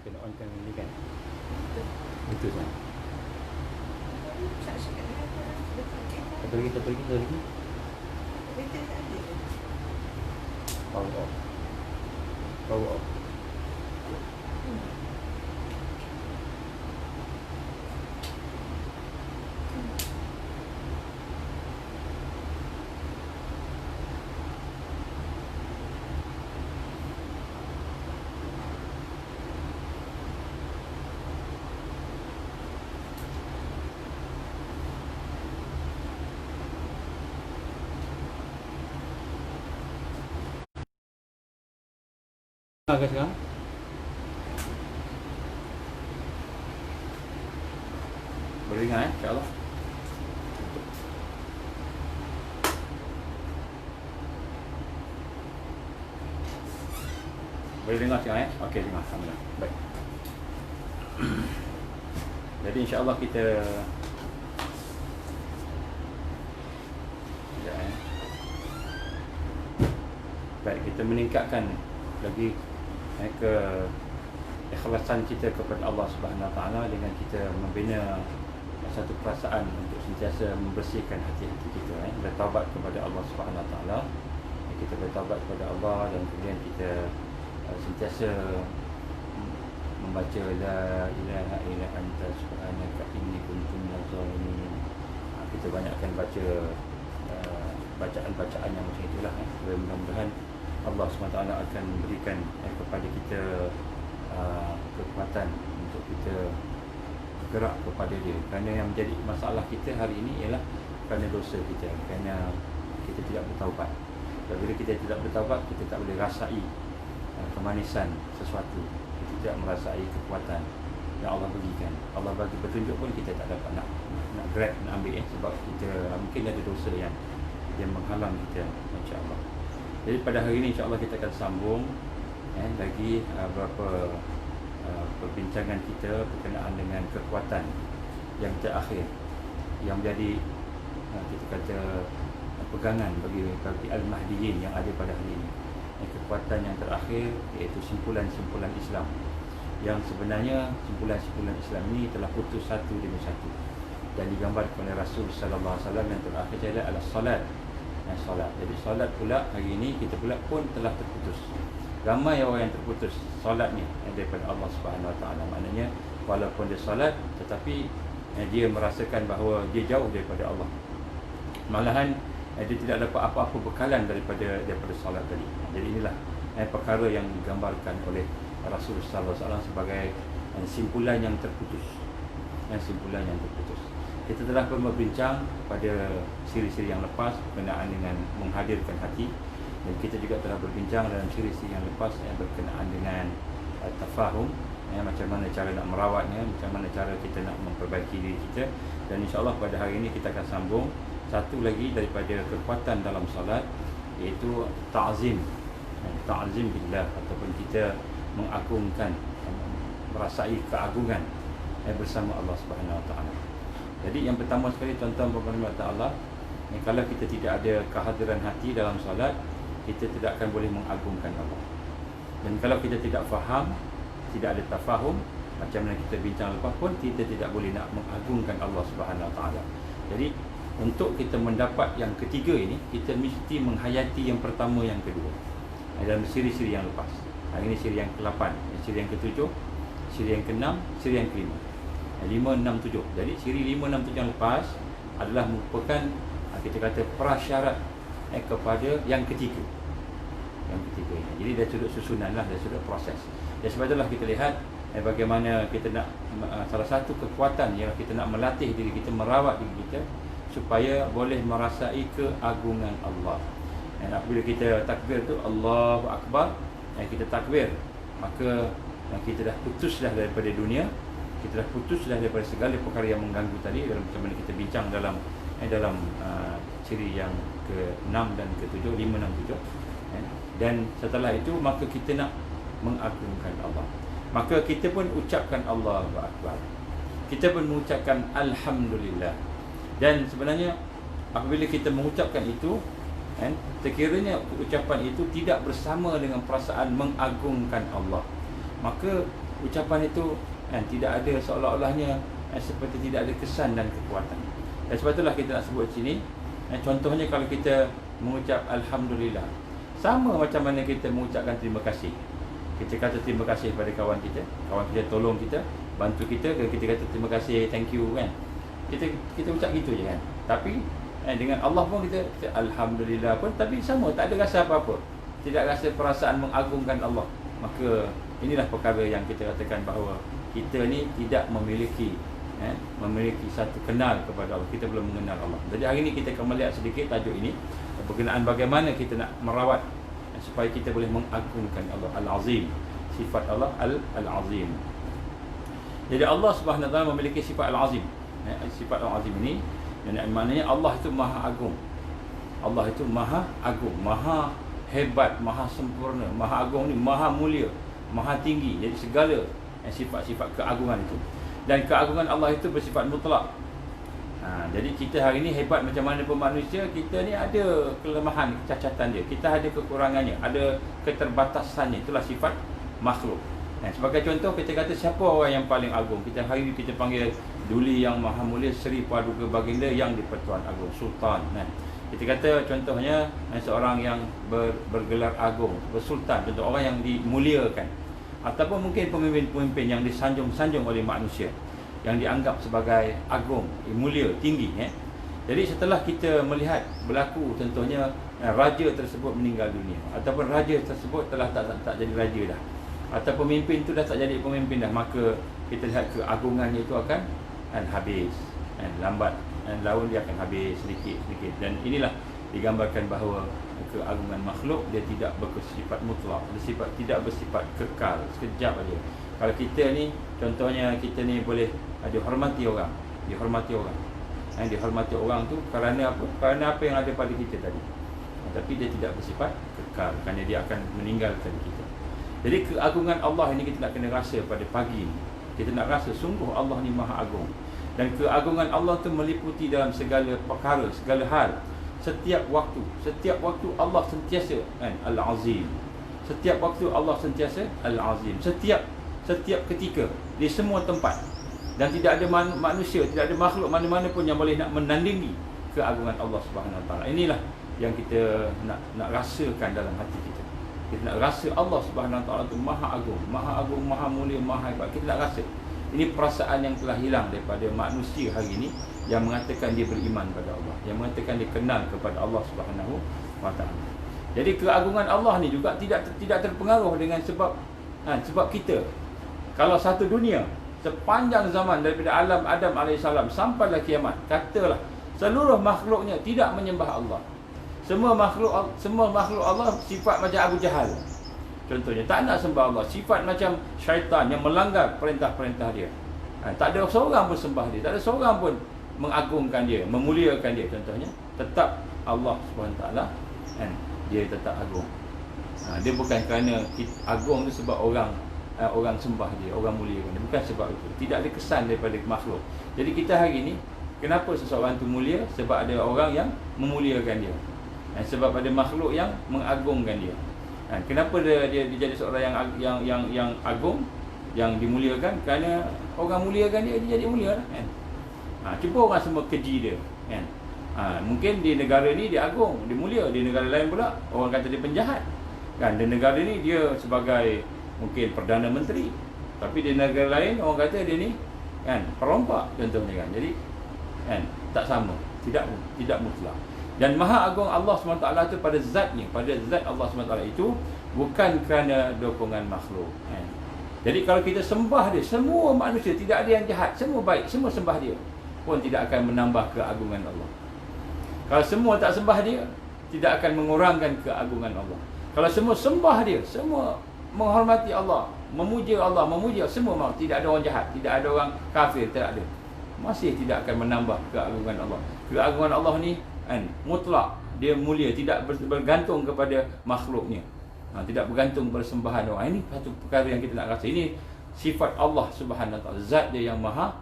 Kena onkan ni kan. Betul kan. Satu lagi. Power off. Power off. Ke sekarang? Boleh dengar insya-Allah. Boleh dengar sekarang Okey, dengar. Alhamdulillah. Baik. Jadi insya-Allah kita baik, kita meningkatkan lagi ke ikhlasan kita kepada Allah Subhanahu Wa Taala dengan kita membina satu perasaan untuk sentiasa membersihkan hati-hati kita, bertaubat kepada Allah Subhanahu Wa Taala. Kita bertaubat kepada Allah dan kemudian kita sentiasa membaca la ilaha illa anta subhanaka inni kuntu minaz zalimin. Kita banyakkan baca bacaan-bacaan yang macam itulah. Mudah-mudahan Allah SWT akan memberikan kepada kita kekuatan untuk kita bergerak kepada dia. Kerana yang menjadi masalah kita hari ini ialah kerana dosa kita, kerana kita tidak bertaubat. Dan bila kita tidak bertaubat, kita tak boleh rasai kemanisan sesuatu. Kita tidak merasai kekuatan yang Allah berikan. Allah bagi petunjuk pun kita tak dapat nak grab, nak ambil sebab kita mungkin ada dosa yang menghalang kita, insya-Allah. Jadi pada hari ini insya-Allah kita akan sambung lagi beberapa perbincangan kita berkenaan dengan kekuatan yang terakhir yang menjadi kita kata pegangan bagi al-Mahdiyin yang ada pada hari ini. Kekuatan yang terakhir iaitu simpulan-simpulan Islam, yang sebenarnya simpulan-simpulan Islam ini telah putus satu demi satu dan digambarkan oleh Rasul sallallahu alaihi wasallam yang terakhir adalah salat. Solat. Jadi solat pula hari ini kita pula pun telah terputus. Ramai orang yang terputus solatnya daripada Allah Subhanahu Wa Taala. Maknanya walaupun dia solat tetapi dia merasakan bahawa dia jauh daripada Allah. Malahan dia tidak dapat apa-apa bekalan daripada solat tadi. Jadi inilah perkara yang digambarkan oleh Rasul sallallahu alaihi wasallam sebagai simpulan yang terputus. Simpulan yang terputus. Kita telah berbincang pada siri-siri yang lepas berkenaan dengan menghadirkan hati, dan kita juga telah berbincang dalam siri-siri yang lepas berkenaan dengan tafahum, macam mana cara nak merawatnya, macam mana cara kita nak memperbaiki diri kita. Dan insya-Allah pada hari ini kita akan sambung satu lagi daripada kekuatan dalam solat, iaitu ta'zim billah, ataupun kita mengagungkan, merasai keagungan bersama Allah Subhanahu Wa Taala. Jadi yang pertama sekali tuan-tuan dan puan-puan Allah, kalau kita tidak ada kehadiran hati dalam solat, kita tidak akan boleh mengagungkan Allah. Dan kalau kita tidak faham, tidak ada tafahum, macam mana kita bincang lepas pun, kita tidak boleh nak mengagungkan Allah Subhanahu Wa Taala. Jadi untuk kita mendapat yang ketiga ini, kita mesti menghayati yang pertama, yang kedua dalam siri-siri yang lepas. Ini siri yang ke-8, siri yang ke-7, siri yang ke-6, siri yang ke-5. 5, 6, 7. Jadi siri 5, 6, 7 yang lepas adalah merupakan kita kata prasyarat kepada yang ketiga. Yang ketiga ini. Jadi dari sudut susunan lah, dari sudut proses. Dan sebab itulah kita lihat bagaimana kita nak salah satu kekuatan yang kita nak melatih diri kita, merawat diri kita supaya boleh merasai keagungan Allah. Dan apabila kita takbir tu Allahu Akbar, kita takbir, maka kita dah putus dah daripada dunia. Kita dah putus dah daripada segala perkara yang mengganggu tadi, dalam macam mana kita bincang dalam ciri yang ke-6 dan ke-7, 5, 6, 7. Dan setelah itu maka kita nak mengagungkan Allah. Maka kita pun ucapkan Allahu Akbar. Kita pun mengucapkan Alhamdulillah. Dan sebenarnya apabila kita mengucapkan itu, sekiranya ucapan itu tidak bersama dengan perasaan mengagungkan Allah, maka ucapan itu tidak ada seolah-olahnya seperti tidak ada kesan dan kekuatan. Dan sebab itulah kita nak sebut sini, contohnya kalau kita mengucap Alhamdulillah, sama macam mana kita mengucapkan terima kasih. Kita kata terima kasih pada kawan kita tolong kita, bantu kita, kita kata terima kasih, thank you kan. Kita ucap gitu je kan. Tapi dengan Allah pun kita Alhamdulillah pun, tapi sama, tak ada rasa apa-apa. Tidak rasa perasaan mengagungkan Allah. Maka inilah perkara yang kita katakan bahawa kita ni tidak memiliki satu kenal kepada Allah. Kita belum mengenal Allah. Jadi hari ini kita akan melihat sedikit tajuk ini berkenaan bagaimana kita nak merawat supaya kita boleh mengagungkan Allah Al-Azim. Sifat Allah Al-Azim. Jadi Allah Subhanahu Wa Taala memiliki sifat Al-Azim. Sifat Al-Azim ini maknanya Allah itu Maha Agung. Allah itu Maha Agung, Maha hebat, Maha sempurna. Maha Agung ni Maha mulia, Maha tinggi. Jadi segala sifat-sifat keagungan itu. Dan keagungan Allah itu bersifat mutlak. Jadi kita hari ini hebat macam mana pun manusia, kita ni ada kelemahan, kecacatan dia. Kita ada kekurangannya, ada keterbatasannya. Itulah sifat makhluk. Sebagai contoh, kita kata siapa orang yang paling agung. Kita hari ini kita panggil Duli Yang Maha Mulia, Seri Paduka Baginda Yang di-Pertuan Agung, Sultan. Kita kata contohnya seorang yang bergelar agung, bersultan, contoh orang yang dimuliakan. Ataupun mungkin pemimpin-pemimpin yang disanjung-sanjung oleh manusia, yang dianggap sebagai agung, mulia, tinggi. Jadi setelah kita melihat berlaku contohnya raja tersebut meninggal dunia, ataupun raja tersebut telah tak jadi raja dah, atau pemimpin itu dah tak jadi pemimpin dah, maka kita lihat keagungannya itu akan habis, lambat laun dia akan habis sedikit-sedikit. Dan inilah digambarkan bahawa keagungan makhluk dia tidak bersifat mutlak, tidak bersifat kekal, sekejap aja. Kalau kita ni contohnya, kita ni boleh dihormati orang. Dihormati orang tu kerana apa? Kerana apa yang ada pada kita tadi. Tapi dia tidak bersifat kekal, kerana dia akan meninggalkan kita. Jadi keagungan Allah ini kita nak kena rasa pada pagi ni. Kita nak rasa sungguh Allah ni Maha Agung. Dan keagungan Allah tu meliputi dalam segala perkara, segala hal. Setiap waktu Allah sentiasa Al-Azim. Setiap waktu Allah sentiasa Al-Azim. Setiap ketika, di semua tempat. Dan tidak ada manusia, tidak ada makhluk mana-mana pun yang boleh nak menandingi keagungan Allah Subhanahu Wa Taala. Inilah yang kita nak rasakan dalam hati kita. Kita nak rasa Allah Subhanahu Wa Taala itu Maha Agung, Maha Mulia, Maha Hebat. Kita nak rasa. Ini perasaan yang telah hilang daripada manusia hari ini, yang mengatakan dia beriman pada Allah, yang mengatakan dia kenal kepada Allah Subhanahu Wa Taala. Jadi keagungan Allah ni juga tidak terpengaruh dengan sebab kita. Kalau satu dunia sepanjang zaman daripada alam Adam alaihissalam sampailah kiamat, katalah seluruh makhluknya tidak menyembah Allah. Semua makhluk Allah sifat macam Abu Jahal. Contohnya tak nak sembah Allah, sifat macam syaitan yang melanggar perintah-perintah dia. Tak ada seorang pun sembah dia, tak ada seorang pun mengagungkan dia, memuliakan dia. Contohnya tetap Allah SWT dia tetap agung. Dia bukan kerana agung tu sebab orang sembah dia, orang muliakan dia, bukan sebab itu. Tidak ada kesan daripada makhluk. Jadi kita hari ini, kenapa seseorang tu mulia? Sebab ada orang yang memuliakan dia, sebab ada makhluk yang mengagungkan dia. Kenapa dia jadi seorang yang agung, yang dimuliakan? Kerana orang muliakan dia jadi mulia lah, kan? Cuba orang semua keji dia, kan? Mungkin di negara ni dia agung, dia mulia. Di negara lain pula orang kata dia penjahat, kan? Di negara ni dia sebagai mungkin Perdana Menteri, tapi di negara lain orang kata dia ni kan perompak contohnya, kan? Jadi kan tak sama, tidak mutlak. Dan Maha Agung Allah SWT itu pada zatnya, pada zat Allah SWT itu bukan kerana dokongan makhluk, kan? Jadi kalau kita sembah dia, semua manusia, tidak ada yang jahat, semua baik, semua sembah dia, pun tidak akan menambah keagungan Allah. Kalau semua tak sembah dia, tidak akan mengurangkan keagungan Allah. Kalau semua sembah dia, semua menghormati Allah, memuja Allah, semua mau, tidak ada orang jahat, tidak ada orang kafir, tidak ada, masih tidak akan menambah keagungan Allah. Keagungan Allah ni mutlak, dia mulia, tidak bergantung kepada makhluknya, tidak bergantung pada sembahan orang. Ini satu perkara yang kita nak rasa. Ini sifat Allah Subhanahu Wa Taala, zat dia yang maha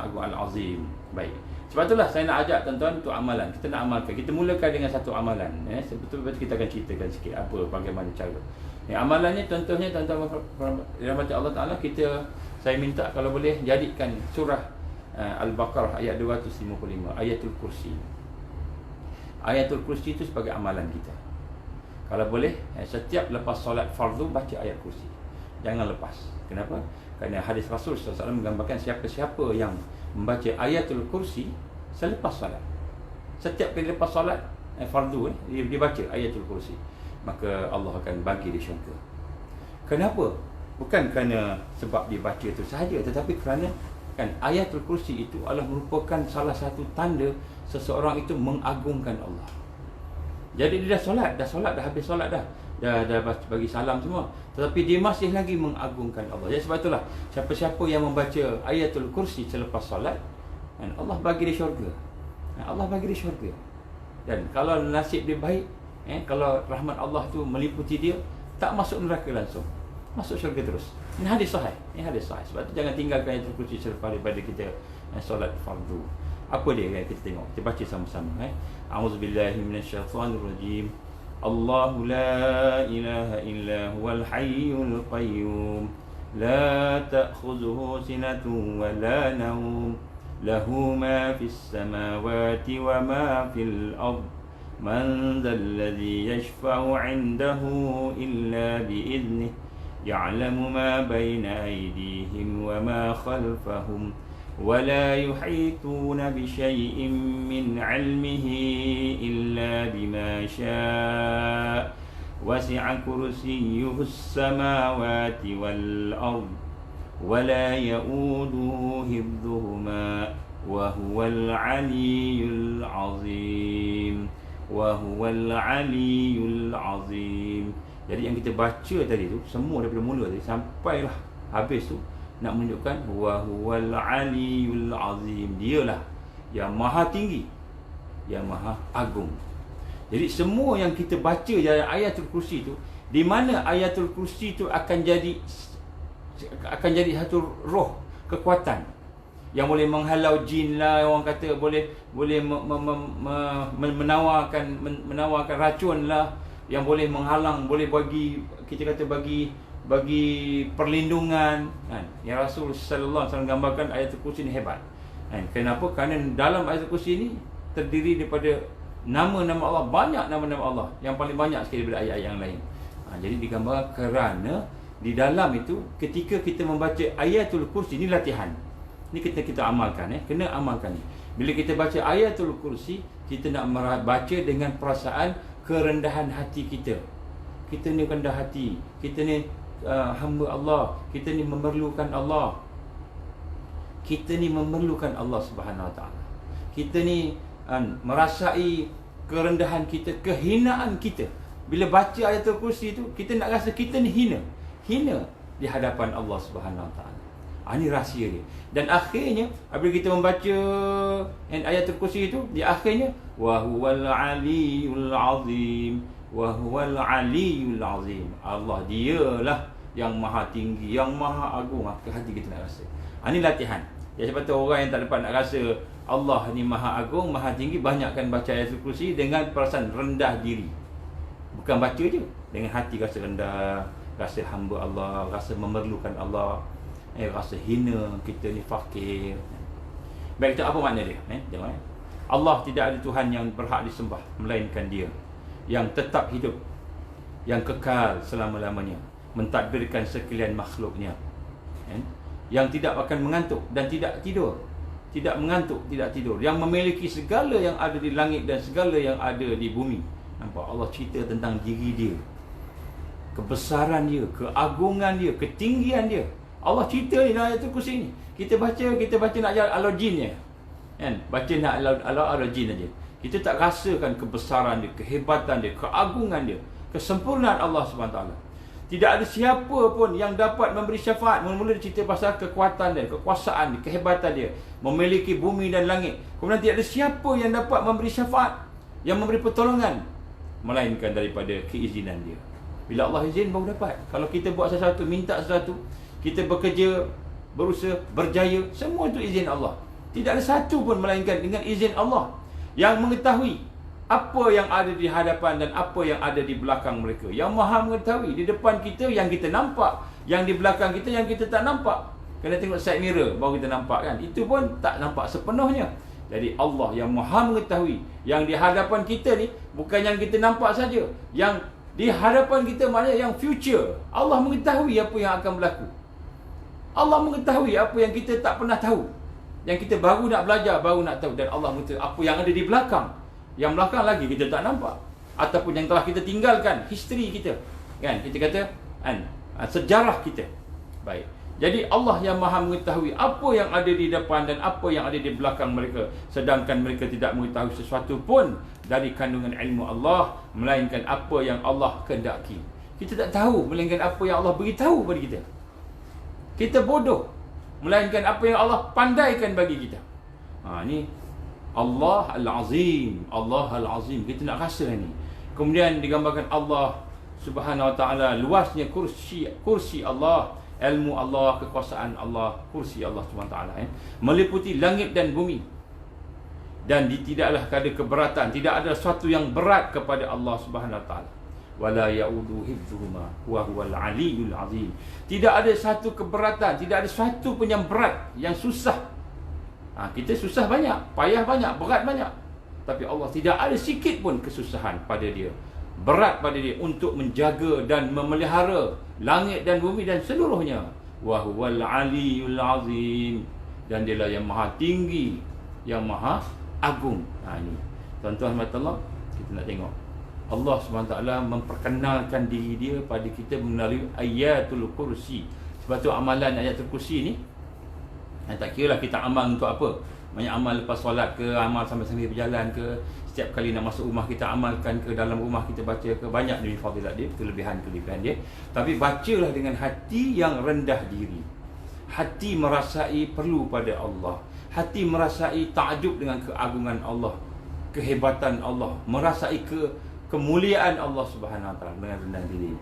agung, Al-Azim. Baik, sebab itulah saya nak ajak tuan-tuan untuk amalan. Kita nak amalkan. Kita mulakan dengan satu amalan, betul-betul kita akan ceritakan sikit bagaimana cara. Amalannya contohnya tuan-tuan rahmat Allah Ta'ala, saya minta kalau boleh jadikan surah Al-Baqarah ayat 255, Ayatul Kursi. Ayatul Kursi itu sebagai amalan kita. Kalau boleh, setiap lepas solat fardu baca ayat kursi. Jangan lepas. Kenapa? Kerana hadis Rasul SAW menggambarkan siapa-siapa yang membaca ayatul kursi selepas solat. Setiap kali lepas solat fardu dia baca ayatul kursi, maka Allah akan bagi dia syurga. Kenapa? Bukan kerana sebab dia baca itu sahaja, tetapi kerana kan ayatul kursi itu adalah merupakan salah satu tanda seseorang itu mengagungkan Allah. Jadi dia dah habis solat dah bagi salam semua, tetapi dia masih lagi mengagungkan Allah. Jadi sebab itulah siapa-siapa yang membaca ayatul kursi selepas solat, kan Allah bagi dia syurga. Allah bagi dia syurga. Dan kalau nasib dia baik, kalau rahmat Allah tu meliputi dia, tak masuk neraka langsung, masuk syurga terus. Ini hadis sahih. Sebab tu jangan tinggalkan ayatul kursi selepas daripada kita solat fardu. Apa dia yang kita tengok? Kita baca sama-sama. A'udzubillahi minasyaitonirrajim. Allahu la ilaha illa huwal hayyul qayyum. La ta'khudhuhu sinatun wa la nawm. Lahu ma fis samawati wa ma fil ard. Man dhal ladzi yashfa'u 'indahu illa bi'idhnihi. Ya'lamu ma baina aydihim wa ma khalfahum. ولا يحيطون بشيء من علمه إلا بما شاء وسع كرسيه السماوات والأرض ولا يؤوده حفظهما وهو العلي العظيم Jadi yang kita baca tadi tu semua daripada mula tadi sampailah habis tu nak menunjukkan wa huwal aliyul azim, dialah yang maha tinggi, yang maha agung. Jadi semua yang kita baca dalam ayatul kursi tu, di mana ayatul kursi tu akan jadi satu roh, kekuatan yang boleh menghalau jin lah, orang kata boleh menawarkan racun lah, yang boleh menghalang, boleh bagi, kita kata bagi perlindungan, kan? Yang Rasul sallallahu alaihi wasallam gambarkan ayatul kursi ni hebat, kan? Kenapa? Kerana dalam ayatul kursi ni terdiri daripada nama-nama Allah, banyak nama-nama Allah, yang paling banyak sekali daripada ayat-ayat yang lain. Jadi digambarkan kerana di dalam itu ketika kita membaca ayatul kursi ni latihan. Ni kita amalkan, kena amalkan ni. Bila kita baca ayatul kursi, kita nak baca dengan perasaan kerendahan hati kita. Kita ni rendah hati, kita ni hamba Allah, kita ni memerlukan Allah. Kita ni memerlukan Allah Subhanahu Wa Taala. Kita ni merasai kerendahan kita, kehinaan kita. Bila baca ayatul kursi tu, kita nak rasa kita ni hina di hadapan Allah Subhanahu Wa Taala. Ini rahsia dia. Dan akhirnya apabila kita membaca ayatul kursi itu, di akhirnya wa huwal aliyul azim. Wahuwal aliyul azim. Allah dialah yang maha tinggi, yang maha agung. Ke hati kita nak rasa. Ini latihan. Ya, sebab tu orang yang tak dapat nak rasa Allah ni maha agung, maha tinggi, banyakkan baca ayatul kursi dengan perasaan rendah diri. Bukan baca je, dengan hati rasa rendah, rasa hamba Allah, rasa memerlukan Allah, rasa hina kita ni fakir. Baik, apa makna dia? Tengok. Allah tidak ada Tuhan yang berhak disembah melainkan Dia, yang tetap hidup, yang kekal selama-lamanya, mentadbirkan sekalian makhluknya, yang tidak akan mengantuk dan tidak tidur, tidak mengantuk, tidak tidur, yang memiliki segala yang ada di langit dan segala yang ada di bumi. Nampak? Allah cerita tentang diri Dia, kebesaran Dia, keagungan Dia, ketinggian Dia. Allah cerita ni dalam ayatul kursi ni. Kita baca nak jalan ala jinnya, baca nak ala jin aja. Kita tak rasakan kebesaran Dia, kehebatan Dia, keagungan Dia, kesempurnaan Allah SWT. Tidak ada siapa pun yang dapat memberi syafaat. Mula-mula cerita pasal kekuatan Dia, kekuasaan Dia, kehebatan Dia, memiliki bumi dan langit. Kemudian tidak ada siapa yang dapat memberi syafaat, yang memberi pertolongan, melainkan daripada keizinan Dia. Bila Allah izin baru dapat. Kalau kita buat sesuatu, minta sesuatu, kita bekerja, berusaha, berjaya, semua itu izin Allah. Tidak ada satu pun melainkan dengan izin Allah, yang mengetahui apa yang ada di hadapan dan apa yang ada di belakang mereka. Yang Maha mengetahui. Di depan kita yang kita nampak, yang di belakang kita yang kita tak nampak. Kena tengok side mirror baru kita nampak kan. Itu pun tak nampak sepenuhnya. Jadi Allah yang Maha mengetahui. Yang di hadapan kita ni bukan yang kita nampak saja. Yang di hadapan kita maknanya yang future. Allah mengetahui apa yang akan berlaku. Allah mengetahui apa yang kita tak pernah tahu. Yang kita baru nak belajar, baru nak tahu. Dan Allah mengetahui apa yang ada di belakang. Yang belakang lagi kita tak nampak. Ataupun yang telah kita tinggalkan, history kita. Kan? Kita kata, sejarah kita. Baik. Jadi Allah yang Maha mengetahui apa yang ada di depan dan apa yang ada di belakang mereka. Sedangkan mereka tidak mengetahui sesuatu pun dari kandungan ilmu Allah, melainkan apa yang Allah kehendaki. Kita tak tahu, melainkan apa yang Allah beritahu kepada kita. Kita bodoh, melainkan apa yang Allah pandaikan bagi kita. Ni Allah Al-Azim. Allah Al-Azim. Kita nak rasa ni. Kemudian digambarkan Allah Subhanahu Wa Ta'ala, luasnya kursi Allah, ilmu Allah, kekuasaan Allah, kursi Allah Subhanahu Wa Ta'ala, meliputi langit dan bumi. Dan tidaklah ada keberatan, tidak ada sesuatu yang berat kepada Allah Subhanahu Wa Ta'ala. Wala ya'udu hifdzuhuma wa huwal aliyyul azim. Tidak ada satu keberatan, tidak ada satu pun yang berat, yang susah. Kita susah banyak, payah banyak, berat banyak. Tapi Allah tidak ada sikit pun kesusahan pada dia, berat pada dia untuk menjaga dan memelihara langit dan bumi dan seluruhnya. Wa huwal aliyyul azim. Dan dialah yang maha tinggi, yang maha agung. Ini tuan-tuan Allah, kita nak tengok Allah SWT memperkenalkan diri dia pada kita melalui ayatul kursi. Sebab tu amalan ayatul kursi ni, tak kira lah kita amal untuk apa. Banyak amal lepas solat ke, amal sambil-sambil berjalan ke, setiap kali nak masuk rumah kita amalkan ke, dalam rumah kita baca ke, banyak dari fadilat dia, kelebihan-kelebihan dia. Tapi bacalah dengan hati yang rendah diri. Hati merasai perlu pada Allah. Hati merasai takjub dengan keagungan Allah, kehebatan Allah, merasai kemuliaan Allah Subhanahu Wa Taala dengan rendah diri.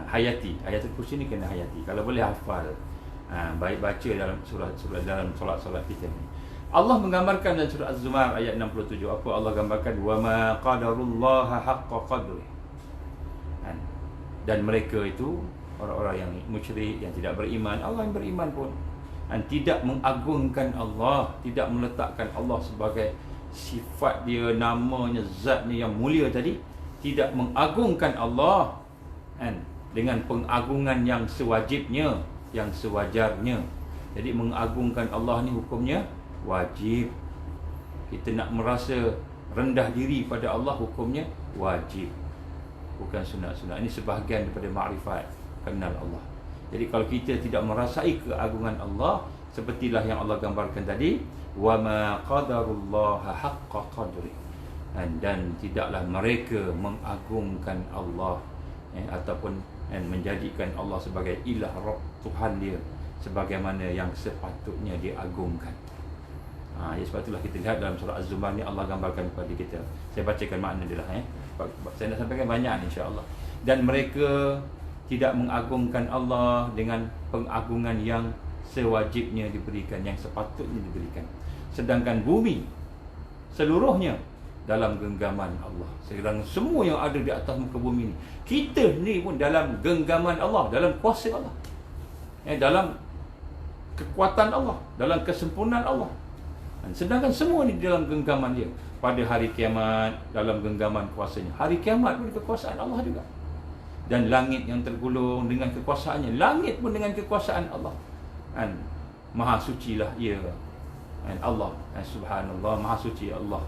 Hayati, ayatul kursi ni kena hayati. Kalau boleh hafal. Baik baca dalam surah dalam solat-solat kita ni. Allah menggambarkan dalam surah Az-Zumar ayat 67. Apa Allah gambarkan? Wa ma qadarullaha haqqa qadri. Dan mereka itu orang-orang yang musyrik, yang tidak beriman. Allah yang beriman pun tidak mengagungkan Allah, tidak meletakkan Allah sebagai sifat dia, namanya, zatnya yang mulia tadi. Tidak mengagungkan Allah dengan pengagungan yang sewajibnya, yang sewajarnya. Jadi mengagungkan Allah ni hukumnya wajib. Kita nak merasa rendah diri pada Allah, hukumnya wajib, bukan sunat-sunat. Ini sebahagian daripada makrifat, kenal Allah. Jadi kalau kita tidak merasai keagungan Allah, sepertilah yang Allah gambarkan tadi, wa ma qadarullaha haqqa qadri. Dan tidaklah mereka mengagungkan Allah, ataupun menjadikan Allah sebagai ilah, Rabb, Tuhan dia, sebagaimana yang sepatutnya diagungkan. Ya, sebab itulah kita lihat dalam surah Az-Zumar ni Allah gambarkan kepada kita. Saya bacakan makna dia lah. Saya nak sampaikan banyak insya-Allah. Dan mereka tidak mengagungkan Allah dengan pengagungan yang sewajibnya diberikan, yang sepatutnya diberikan. Sedangkan bumi seluruhnya dalam genggaman Allah. Sedangkan semua yang ada di atas muka bumi ni, kita ni pun dalam genggaman Allah, dalam kuasa Allah, dalam kekuatan Allah, dalam kesempurnaan Allah. Sedangkan semua ni dalam genggaman dia. Pada hari kiamat dalam genggaman kuasanya. Hari kiamat pun kekuasaan Allah juga. Dan langit yang tergulung dengan kekuasaannya, langit pun dengan kekuasaan Allah. Maha suci lah ia, Allah, subhanallah, maha suci Allah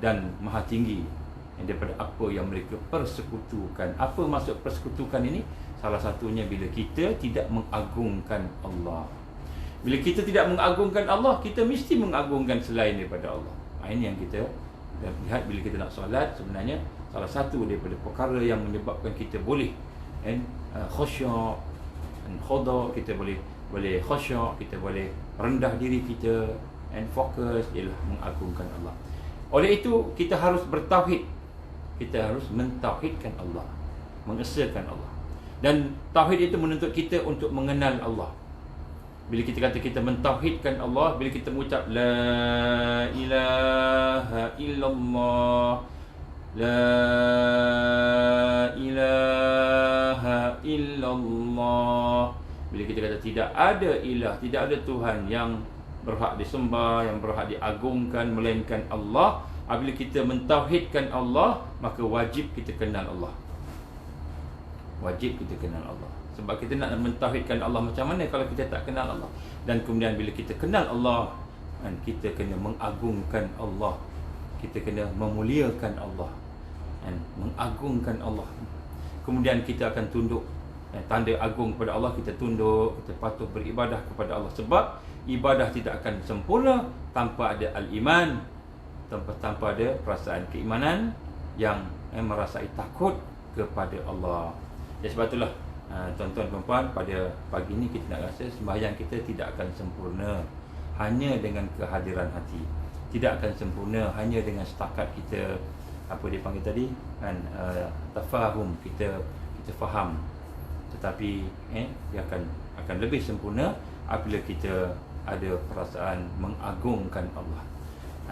dan maha tinggi daripada apa yang mereka persekutukan. Apa maksud persekutukan ini? Salah satunya bila kita tidak mengagungkan Allah. Bila kita tidak mengagungkan Allah, kita mesti mengagungkan selain daripada Allah. Ini yang kita lihat bila kita nak solat. Sebenarnya salah satu daripada perkara yang menyebabkan kita boleh khusyuk, khudu', kita boleh khusyuk, kita boleh rendah diri kita, fokus, ialah mengagungkan Allah. Oleh itu kita harus bertauhid. Kita harus mentauhidkan Allah, mengesahkan Allah. Dan tauhid itu menuntut kita untuk mengenal Allah. Bila kita kata kita mentauhidkan Allah, bila kita mengucap la ilaha illallah, la ilaha illallah. Bila kita kata tidak ada ilah, tidak ada Tuhan yang berhak disembah, yang berhak diagungkan melainkan Allah. Apabila kita mentauhidkan Allah, maka wajib kita kenal Allah. Wajib kita kenal Allah. Sebab kita nak mentauhidkan Allah macam mana kalau kita tak kenal Allah. Dan kemudian bila kita kenal Allah, kita kena mengagungkan Allah, kita kena memuliakan Allah, mengagungkan Allah. Kemudian kita akan tunduk, tanda agung kepada Allah, kita tunduk, kita patuh beribadah kepada Allah. Sebab ibadah tidak akan sempurna tanpa ada al-iman, tanpa ada perasaan keimanan yang merasai takut kepada Allah. Jadi sebab itulah tuan-tuan dan puan, pada pagi ini kita nak rasa sembahyang kita tidak akan sempurna hanya dengan kehadiran hati. Tidak akan sempurna hanya dengan setakat kita apa dia panggil tadi tafahum, kita faham. Tetapi dia akan lebih sempurna apabila kita ada perasaan mengagungkan Allah.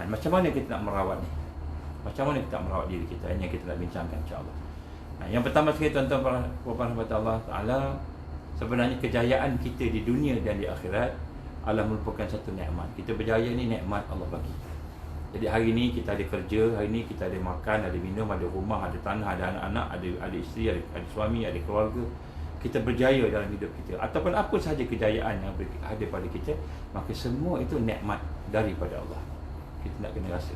Macam mana kita nak merawat ni? Macam mana kita nak merawat diri kita? Ini yang kita nak bincangkan insya-Allah. Yang pertama sekali tuan-tuan puan-puan Allah Taala, sebenarnya kejayaan kita di dunia dan di akhirat adalah merupakan satu nikmat. Kita berjaya ni nikmat Allah bagi. Jadi hari ni kita ada kerja, hari ni kita ada makan, ada minum, ada rumah, ada tanah, ada anak-anak, ada isteri, ada suami, ada keluarga. Kita berjaya dalam hidup kita, ataupun apa sahaja kejayaan yang ada pada kita, maka semua itu nikmat daripada Allah. Kita nak kena rasa.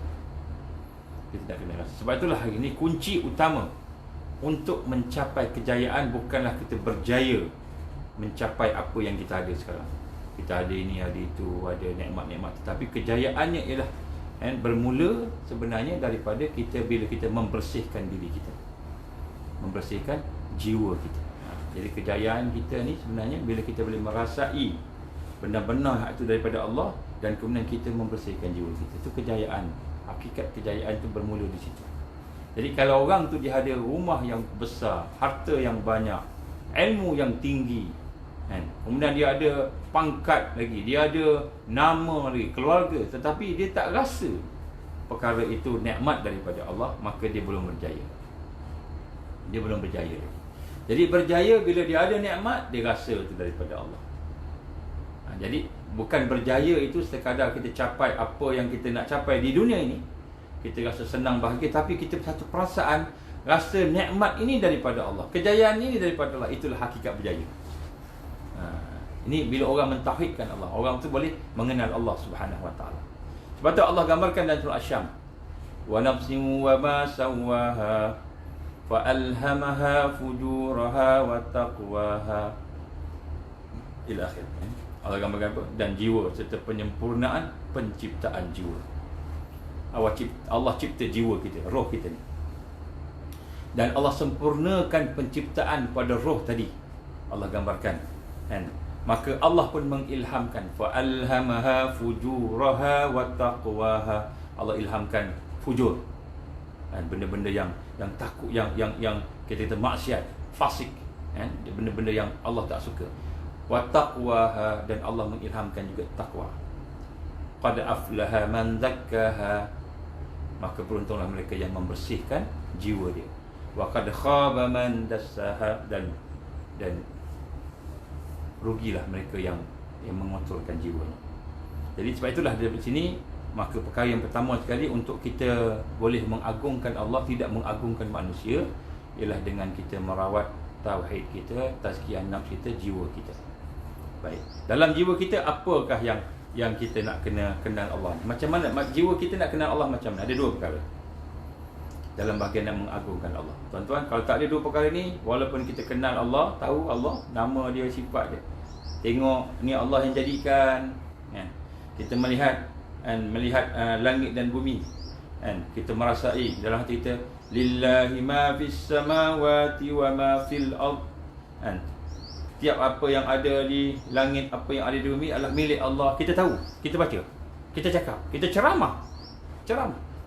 Kita nak kena rasa. Sebab itulah hari ni kunci utama untuk mencapai kejayaan bukanlah kita berjaya mencapai apa yang kita ada sekarang. Kita ada ini, ada itu, ada nikmat-nikmat. Tetapi kejayaannya ialah bermula sebenarnya daripada kita bila kita membersihkan diri kita, membersihkan jiwa kita. Jadi kejayaan kita ni sebenarnya bila kita boleh merasai benar-benar itu daripada Allah dan kemudian kita membersihkan jiwa kita. Itu kejayaan. Hakikat kejayaan itu bermula di situ. Jadi kalau orang tu dia ada rumah yang besar, harta yang banyak, ilmu yang tinggi, kemudian dia ada pangkat lagi, dia ada nama lagi, keluarga, tetapi dia tak rasa perkara itu nikmat daripada Allah, maka dia belum berjaya. Dia belum berjaya. Jadi berjaya bila dia ada nikmat, dia rasa itu daripada Allah. Jadi bukan berjaya itu sekadar kita capai apa yang kita nak capai di dunia ini, kita rasa senang, bahagia, tapi kita satu perasaan rasa nikmat ini daripada Allah, kejayaan ini daripada Allah. Itulah hakikat berjaya. Ini bila orang mentauhidkan Allah, orang tu boleh mengenal Allah Subhanahu Wa Taala. Sebab tu Allah gambarkan dalam surah Asy-Syams, wa nafsin wa ma sawwaha fa alhamaha fujuraha wa taqwaha ila akhir. Allah gambarkan apa? Dan jiwa serta penyempurnaan penciptaan jiwa. Allah cipta jiwa kita, roh kita ni. Dan Allah sempurnakan penciptaan pada roh tadi. Allah gambarkan. Maka Allah pun mengilhamkan, fa alhamaha fujuraha wa taqwaha. Allah ilhamkan fujur. Benda-benda yang takut, yang kita kata maksiat, fasik, benda-benda yang Allah tak suka. Wa taqwaha, dan Allah mengilhamkan juga takwa. Qad aflaha man zakkaha, maka beruntunglah mereka yang membersihkan jiwa dia. Wa qad khaba man dassaha, dan rugilah mereka yang mengotorkan jiwanya. Jadi sebab itulah dari sini, maka perkara yang pertama sekali untuk kita boleh mengagungkan Allah, tidak mengagungkan manusia, ialah dengan kita merawat tauhid kita, tazkiyah nafs kita, jiwa kita. Baik, dalam jiwa kita apakah yang kita nak kena kenal Allah? Macam mana jiwa kita nak kenal Allah macam mana? Ada dua perkara dalam bahagian nak mengagungkan Allah. Tuan-tuan, kalau tak ada dua perkara ni, walaupun kita kenal Allah, tahu Allah, nama dia, sifat dia, tengok ni Allah yang jadikan, kita melihat langit dan bumi, kita merasai dalam hati kita, lillahi ma fis samawati wa ma fil ard, tiap apa yang ada di langit, apa yang ada di bumi adalah milik Allah. Kita tahu, kita baca, kita cakap, kita ceramah.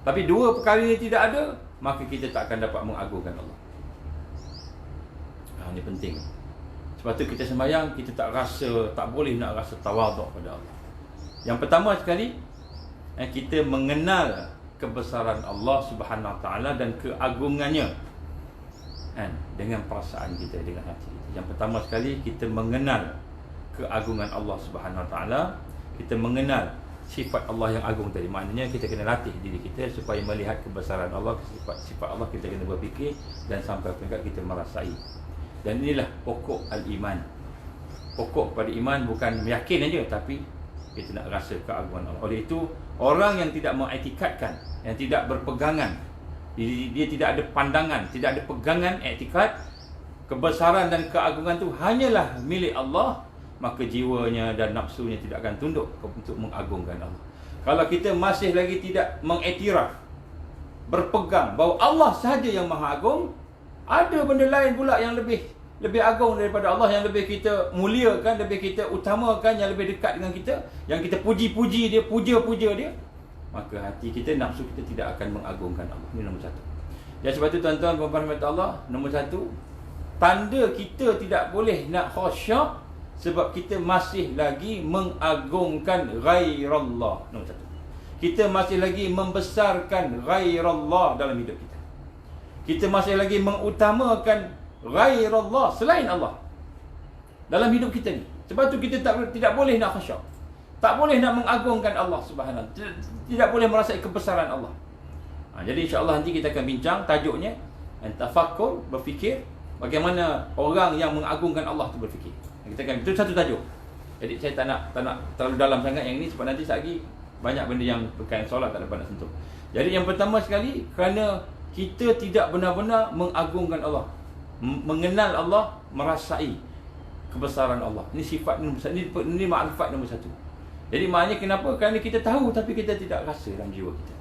Tapi dua perkara ini tidak ada, maka kita tak akan dapat mengagungkan Allah. Ini penting. Sebab tu kita sembahyang, kita tak boleh nak rasa tawaduk pada Allah. Yang pertama sekali, kita mengenal kebesaran Allah Subhanahu Wa Taala dan keagungannya, dengan perasaan kita, dengan hati kita. Yang pertama sekali, kita mengenal keagungan Allah Subhanahu Wa Taala. Kita mengenal sifat Allah yang agung tadi. Maknanya kita kena latih diri kita supaya melihat kebesaran Allah, sifat Allah. Kita kena berfikir dan sampai peringkat kita merasai. Dan inilah pokok al-iman. Pokok pada iman bukan yakin aja, tapi kita nak rasa keagungan Allah. Oleh itu, orang yang tidak mengiktikadkan, yang tidak berpegangan, dia tidak ada pandangan, tidak ada pegangan iktikad kebesaran dan keagungan itu hanyalah milik Allah, maka jiwanya dan nafsunya tidak akan tunduk untuk mengagungkan Allah. Kalau kita masih lagi tidak mengiktiraf, berpegang bahawa Allah sahaja yang maha agung, ada benda lain pula yang lebih agung daripada Allah, yang lebih kita muliakan, lebih kita utamakan, yang lebih dekat dengan kita, yang kita puji-puji dia, puja-puja dia, maka hati kita, nafsu kita tidak akan mengagungkan Allah. Ini nombor satu. Dan sebab itu tuan-tuan dan puan-puan Allah, nombor satu, tanda kita tidak boleh nak khusyuk sebab kita masih lagi mengagungkan ghairallah. Nombor satu, kita masih lagi membesarkan ghairallah dalam hidup kita. Kita masih lagi mengutamakan ghairallah, selain Allah, dalam hidup kita ni. Sebab tu kita tidak boleh nak khusyuk, tak boleh nak mengagungkan Allah Subhanahu, tidak boleh merasai kebesaran Allah. Jadi insya-Allah nanti kita akan bincang tajuknya tafakkur, berfikir bagaimana orang yang mengagungkan Allah tu berfikir. Kita akan, itu satu tajuk. Jadi saya tak nak terlalu dalam sangat yang ini, sebab nanti lagi banyak benda yang berkaitan solat tak dapat nak sentuh. Jadi yang pertama sekali, kerana kita tidak benar-benar mengagungkan Allah, mengenal Allah, merasai kebesaran Allah. Ini sifat nombor satu, ini makrifat nombor satu. Jadi maknanya kenapa? Kerana kita tahu tapi kita tidak rasa dalam jiwa kita.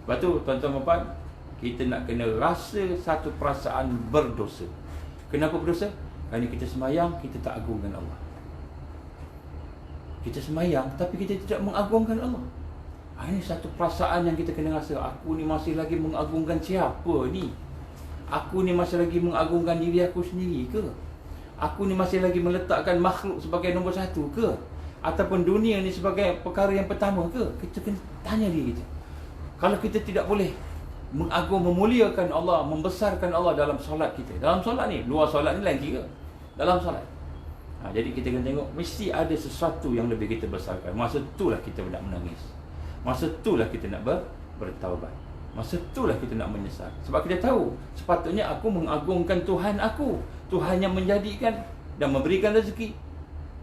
Sebab tu tuan-tuan dan puan, kita nak kena rasa satu perasaan berdosa. Kenapa berdosa? Kerana kita sembahyang, kita tak agungkan Allah. Kita sembahyang tapi kita tidak mengagungkan Allah. Ini satu perasaan yang kita kena rasa. Aku ni masih lagi mengagungkan siapa ni? Aku ni masih lagi mengagungkan diri aku sendiri ke? Aku ni masih lagi meletakkan makhluk sebagai nombor satu ke? Ataupun dunia ni sebagai perkara yang pertama ke? Kita kena tanya diri kita. Kalau kita tidak boleh memuliakan Allah, membesarkan Allah dalam solat kita, dalam solat ni, luar solat ni lain kira, dalam solat, jadi kita kena tengok, mesti ada sesuatu yang lebih kita besarkan. Masa itulah kita nak menangis, masa itulah kita nak bertaubat, masa itulah kita nak menyesal. Sebab kita tahu sepatutnya aku mengagungkan Tuhan aku, Tuhan yang menjadikan dan memberikan rezeki,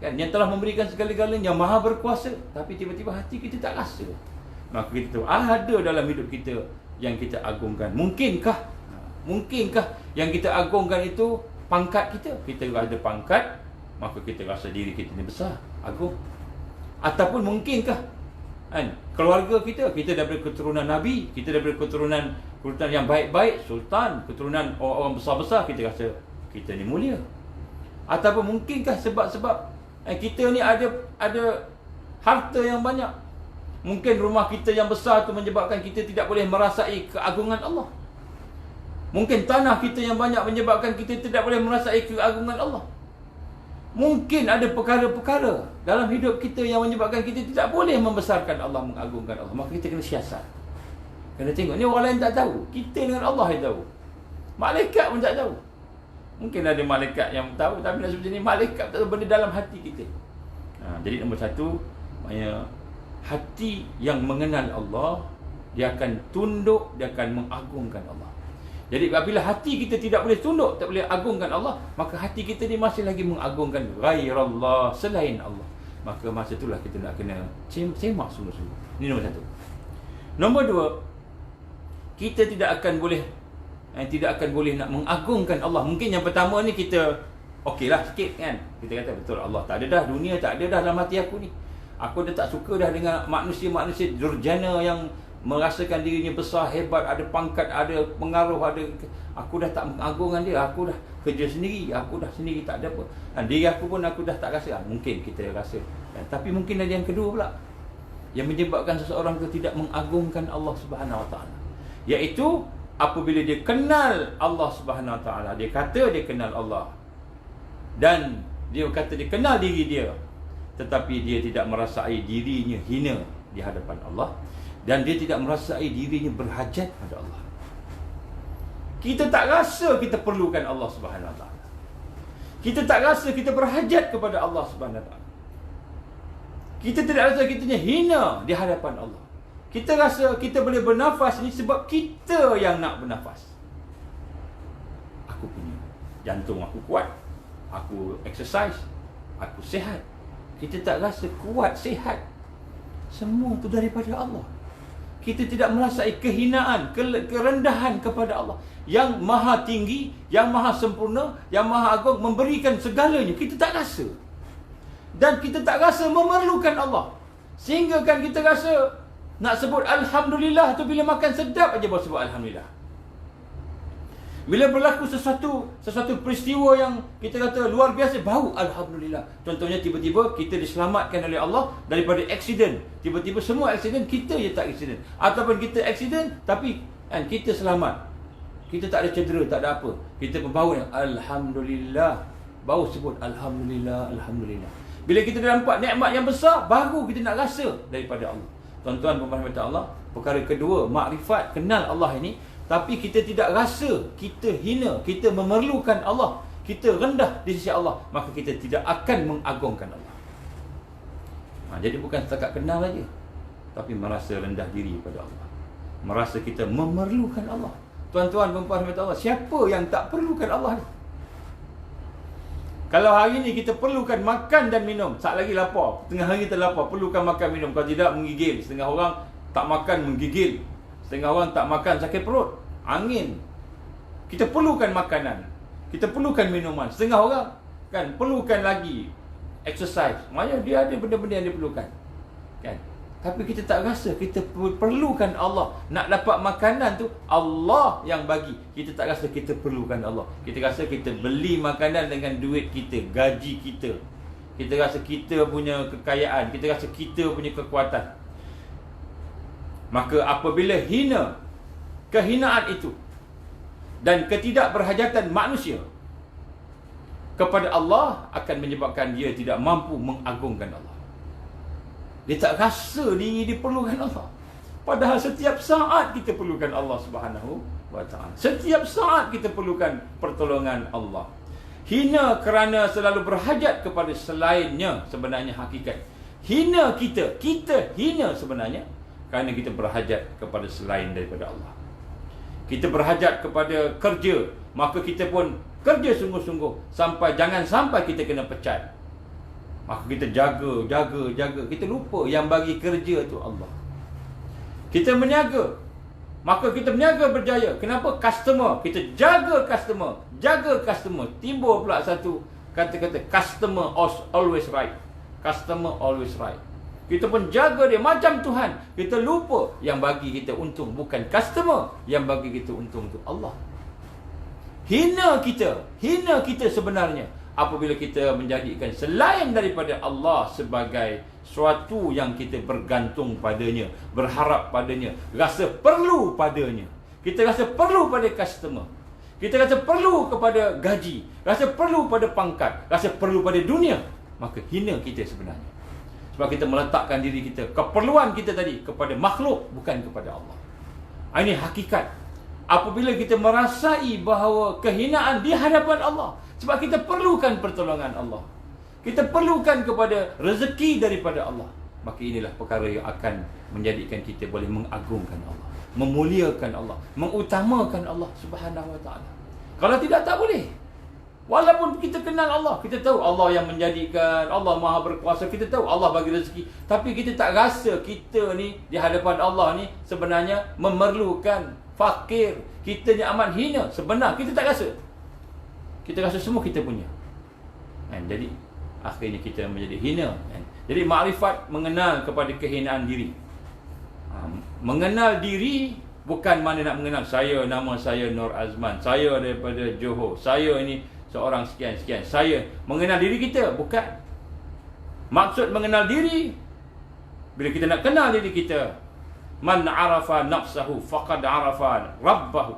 kan, yang telah memberikan segala-galanya, yang maha berkuasa. Tapi tiba-tiba hati kita tak rasa. Maka kita tahu ada dalam hidup kita yang kita agungkan. Mungkinkah yang kita agungkan itu pangkat kita? Kita ada pangkat, maka kita rasa diri kita ni besar, agung. Ataupun mungkinkah keluarga kita daripada keturunan Nabi, kita daripada keturunan yang baik-baik, sultan, keturunan orang besar-besar, kita rasa kita ni mulia. Ataupun mungkinkah sebab kita ni ada harta yang banyak, mungkin rumah kita yang besar tu menyebabkan kita tidak boleh merasai keagungan Allah. Mungkin tanah kita yang banyak menyebabkan kita tidak boleh merasai keagungan Allah. Mungkin ada perkara-perkara dalam hidup kita yang menyebabkan kita tidak boleh membesarkan Allah, mengagungkan Allah. Maka kita kena siasat, kena tengok. Ni orang lain tak tahu, kita dengan Allah yang tahu. Malaikat pun tak tahu. Mungkin ada malaikat yang tahu, tapi nak sebut ni malaikat tak tahu benda dalam hati kita. Jadi nombor satu, maknanya hati yang mengenal Allah, dia akan tunduk, dia akan mengagungkan Allah. Jadi apabila hati kita tidak boleh tunduk, tak boleh agungkan Allah, maka hati kita ni masih lagi mengagungkan ghairallah, selain Allah. Maka masa itulah kita nak kena semak sungguh-sungguh. Ini nombor satu. Nombor dua, kita tidak akan boleh nak mengagungkan Allah. Mungkin yang pertama ni kita okeylah sikit kan. Kita kata betul, Allah tak ada dah, dunia tak ada dah dalam hati aku ni. Aku dah tak suka dah dengan manusia-manusia durjana yang merasakan dirinya besar, hebat, ada pangkat, ada pengaruh, aku dah tak mengagungkan dia. Aku dah kerja sendiri, aku dah sendiri, tak ada apa. Diri aku pun aku dah tak rasa. Mungkin kita rasa. Tapi mungkin ada yang kedua pula, yang menyebabkan seseorang itu tidak mengagungkan Allah Subhanahu Wa Taala, iaitu apabila dia kenal Allah Subhanahu Wa Taala, dia kata dia kenal Allah, dan Dia kata dia kenal diri dia, tetapi dia tidak merasai dirinya hina di hadapan Allah, dan dia tidak merasai dirinya berhajat pada Allah. Kita tak rasa kita perlukan Allah Subhanahu Wa Taala. Kita tak rasa kita berhajat kepada Allah Subhanahu Wa Taala. Kita tidak rasa kita hina di hadapan Allah. Kita rasa kita boleh bernafas ni sebab kita yang nak bernafas. Aku punya jantung aku kuat, aku exercise, aku sihat. Kita tak rasa kuat, sihat. Semua itu daripada Allah. Kita tidak merasai kehinaan, kerendahan kepada Allah yang maha tinggi, yang maha sempurna, yang maha agung, memberikan segalanya. Kita tak rasa. Dan kita tak rasa memerlukan Allah. Sehingga kan kita rasa nak sebut Alhamdulillah tu bila makan sedap aja baru sebut Alhamdulillah. Bila berlaku sesuatu peristiwa yang kita kata luar biasa, baru Alhamdulillah. Contohnya tiba-tiba kita diselamatkan oleh Allah daripada aksiden. Tiba-tiba semua aksiden, kita je tak aksiden. Ataupun kita aksiden tapi kita selamat. Kita tak ada cedera, tak ada apa. Kita pun baru Alhamdulillah. Baru sebut Alhamdulillah, Alhamdulillah. Bila kita nampak nikmat yang besar, baru kita nak rasa daripada Allah. Tuan-tuan dan puan-puan Allah, perkara kedua, makrifat, kenal Allah ini. Tapi kita tidak rasa kita hina, kita memerlukan Allah, kita rendah di sisi Allah, maka kita tidak akan mengagungkan Allah. Jadi bukan setakat kenal saja, tapi merasa rendah diri pada Allah, merasa kita memerlukan Allah. Tuan-tuan dan puan-puan Allah, siapa yang tak perlukan Allah ni? Kalau hari ni kita perlukan makan dan minum, sat lagi lapar, tengah hari kita lapar, perlukan makan minum. Kalau tidak, menggigil. Setengah orang tak makan, menggigil. Setengah orang tak makan, sakit perut, angin. Kita perlukan makanan, kita perlukan minuman. Setengah orang kan perlukan lagi exercise. Maknanya dia ada benda-benda yang dia perlukan, kan? Tapi kita tak rasa kita perlukan Allah. Nak dapat makanan tu Allah yang bagi. Kita tak rasa kita perlukan Allah. Kita rasa kita beli makanan dengan duit kita, gaji kita. Kita rasa kita punya kekayaan, kita rasa kita punya kekuatan. Maka apabila hina, kehinaan itu dan ketidakberhajatan manusia kepada Allah akan menyebabkan dia tidak mampu mengagungkan Allah. Dia tak rasa diri diperlukan Allah. Padahal setiap saat kita perlukan Allah Subhanahu Wa Taala. Setiap saat kita perlukan pertolongan Allah. Hina kerana selalu berhajat kepada selainnya sebenarnya hakikat. Hina kita hina sebenarnya kerana kita berhajat kepada selain daripada Allah. Kita berhajat kepada kerja, maka kita pun kerja sungguh-sungguh jangan sampai kita kena pecat. Maka kita jaga. Kita lupa yang bagi kerja tu Allah. Kita berniaga, maka kita berniaga berjaya. Kenapa? Customer. Kita jaga customer. Timbul pula satu kata-kata, customer always right. Customer always right. Kita pun jaga dia macam Tuhan. Kita lupa yang bagi kita untung bukan customer, yang bagi kita untung tu Allah. Hina kita sebenarnya apabila kita menjadikan selain daripada Allah sebagai suatu yang kita bergantung padanya, berharap padanya, rasa perlu padanya. Kita rasa perlu pada customer, kita rasa perlu kepada gaji, rasa perlu pada pangkat, rasa perlu pada dunia. Maka hina kita sebenarnya, sebab kita meletakkan diri kita, keperluan kita tadi kepada makhluk, bukan kepada Allah. Ini hakikat apabila kita merasai bahawa kehinaan di hadapan Allah. Sebab kita perlukan pertolongan Allah, kita perlukan kepada rezeki daripada Allah. Maka inilah perkara yang akan menjadikan kita boleh mengagungkan Allah, memuliakan Allah, mengutamakan Allah Subhanahu Wa Taala. Kalau tidak, tak boleh. Walaupun kita kenal Allah, kita tahu Allah yang menjadikan, Allah Maha Berkuasa, kita tahu Allah bagi rezeki, tapi kita tak rasa kita ni di hadapan Allah ni sebenarnya memerlukan, fakir, kita ni amat hina. Sebenarnya kita tak rasa. Kita rasa semua kita punya. Jadi akhirnya kita menjadi hina. Jadi makrifat mengenal kepada kehinaan diri. Mengenal diri bukan mana nak mengenal saya, nama saya Nur Azman, saya daripada Johor, saya ini seorang sekian-sekian. Saya mengenal diri kita, bukan. Maksud mengenal diri, bila kita nak kenal diri kita, man arafa nafsahu faqad arafa rabbahu.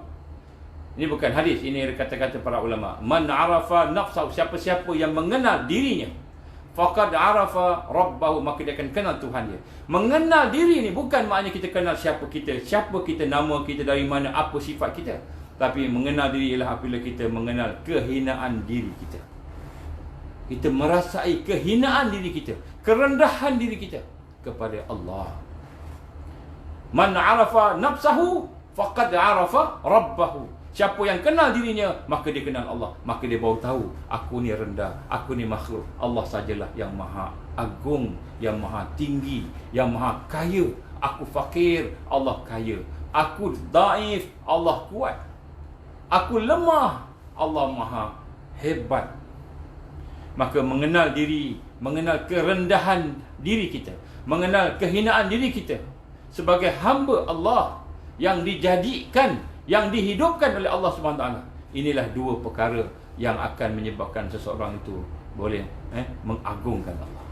Ini bukan hadis, ini kata-kata para ulama. Man arafa nafsahu, siapa-siapa yang mengenal dirinya, faqad arafa rabbahu, maka dia akan kenal Tuhan dia. Mengenal diri ni bukan maknanya kita kenal siapa kita, nama kita, dari mana, apa sifat kita. Tapi mengenal diri ialah apabila kita mengenal kehinaan diri kita. Kita merasai kehinaan diri kita, kerendahan diri kita kepada Allah. Man arafa nafsahu faqad arafa rabbahu. Siapa yang kenal dirinya, maka dia kenal Allah. Maka dia baru tahu, aku ni rendah, aku ni makhluk. Allah sajalah yang maha agung, yang maha tinggi, yang maha kaya. Aku fakir, Allah kaya. Aku daif, Allah kuat. Aku lemah, Allah maha hebat. Maka mengenal diri, mengenal kerendahan diri kita, mengenal kehinaan diri kita sebagai hamba Allah yang dijadikan, yang dihidupkan oleh Allah SWT. Inilah dua perkara yang akan menyebabkan seseorang itu boleh mengagungkan Allah.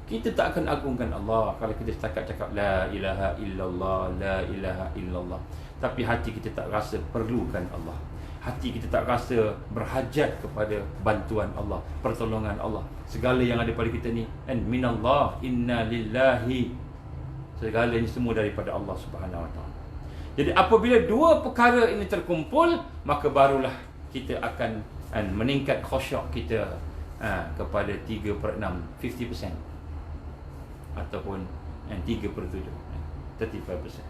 Kita tak akan agungkan Allah kalau kita setakat cakap la ilaha illallah, la ilaha illallah, tapi hati kita tak rasa perlukan Allah. Hati kita tak rasa berhajat kepada bantuan Allah, pertolongan Allah. Segala yang ada pada kita ni minallah, inna lillahi, segalanya semua daripada Allah Subhanahu Wa Taala. Jadi apabila dua perkara ini terkumpul, maka barulah kita akan meningkat khusyuk kita kepada 3/6, 50%, ataupun 3/7, 35%.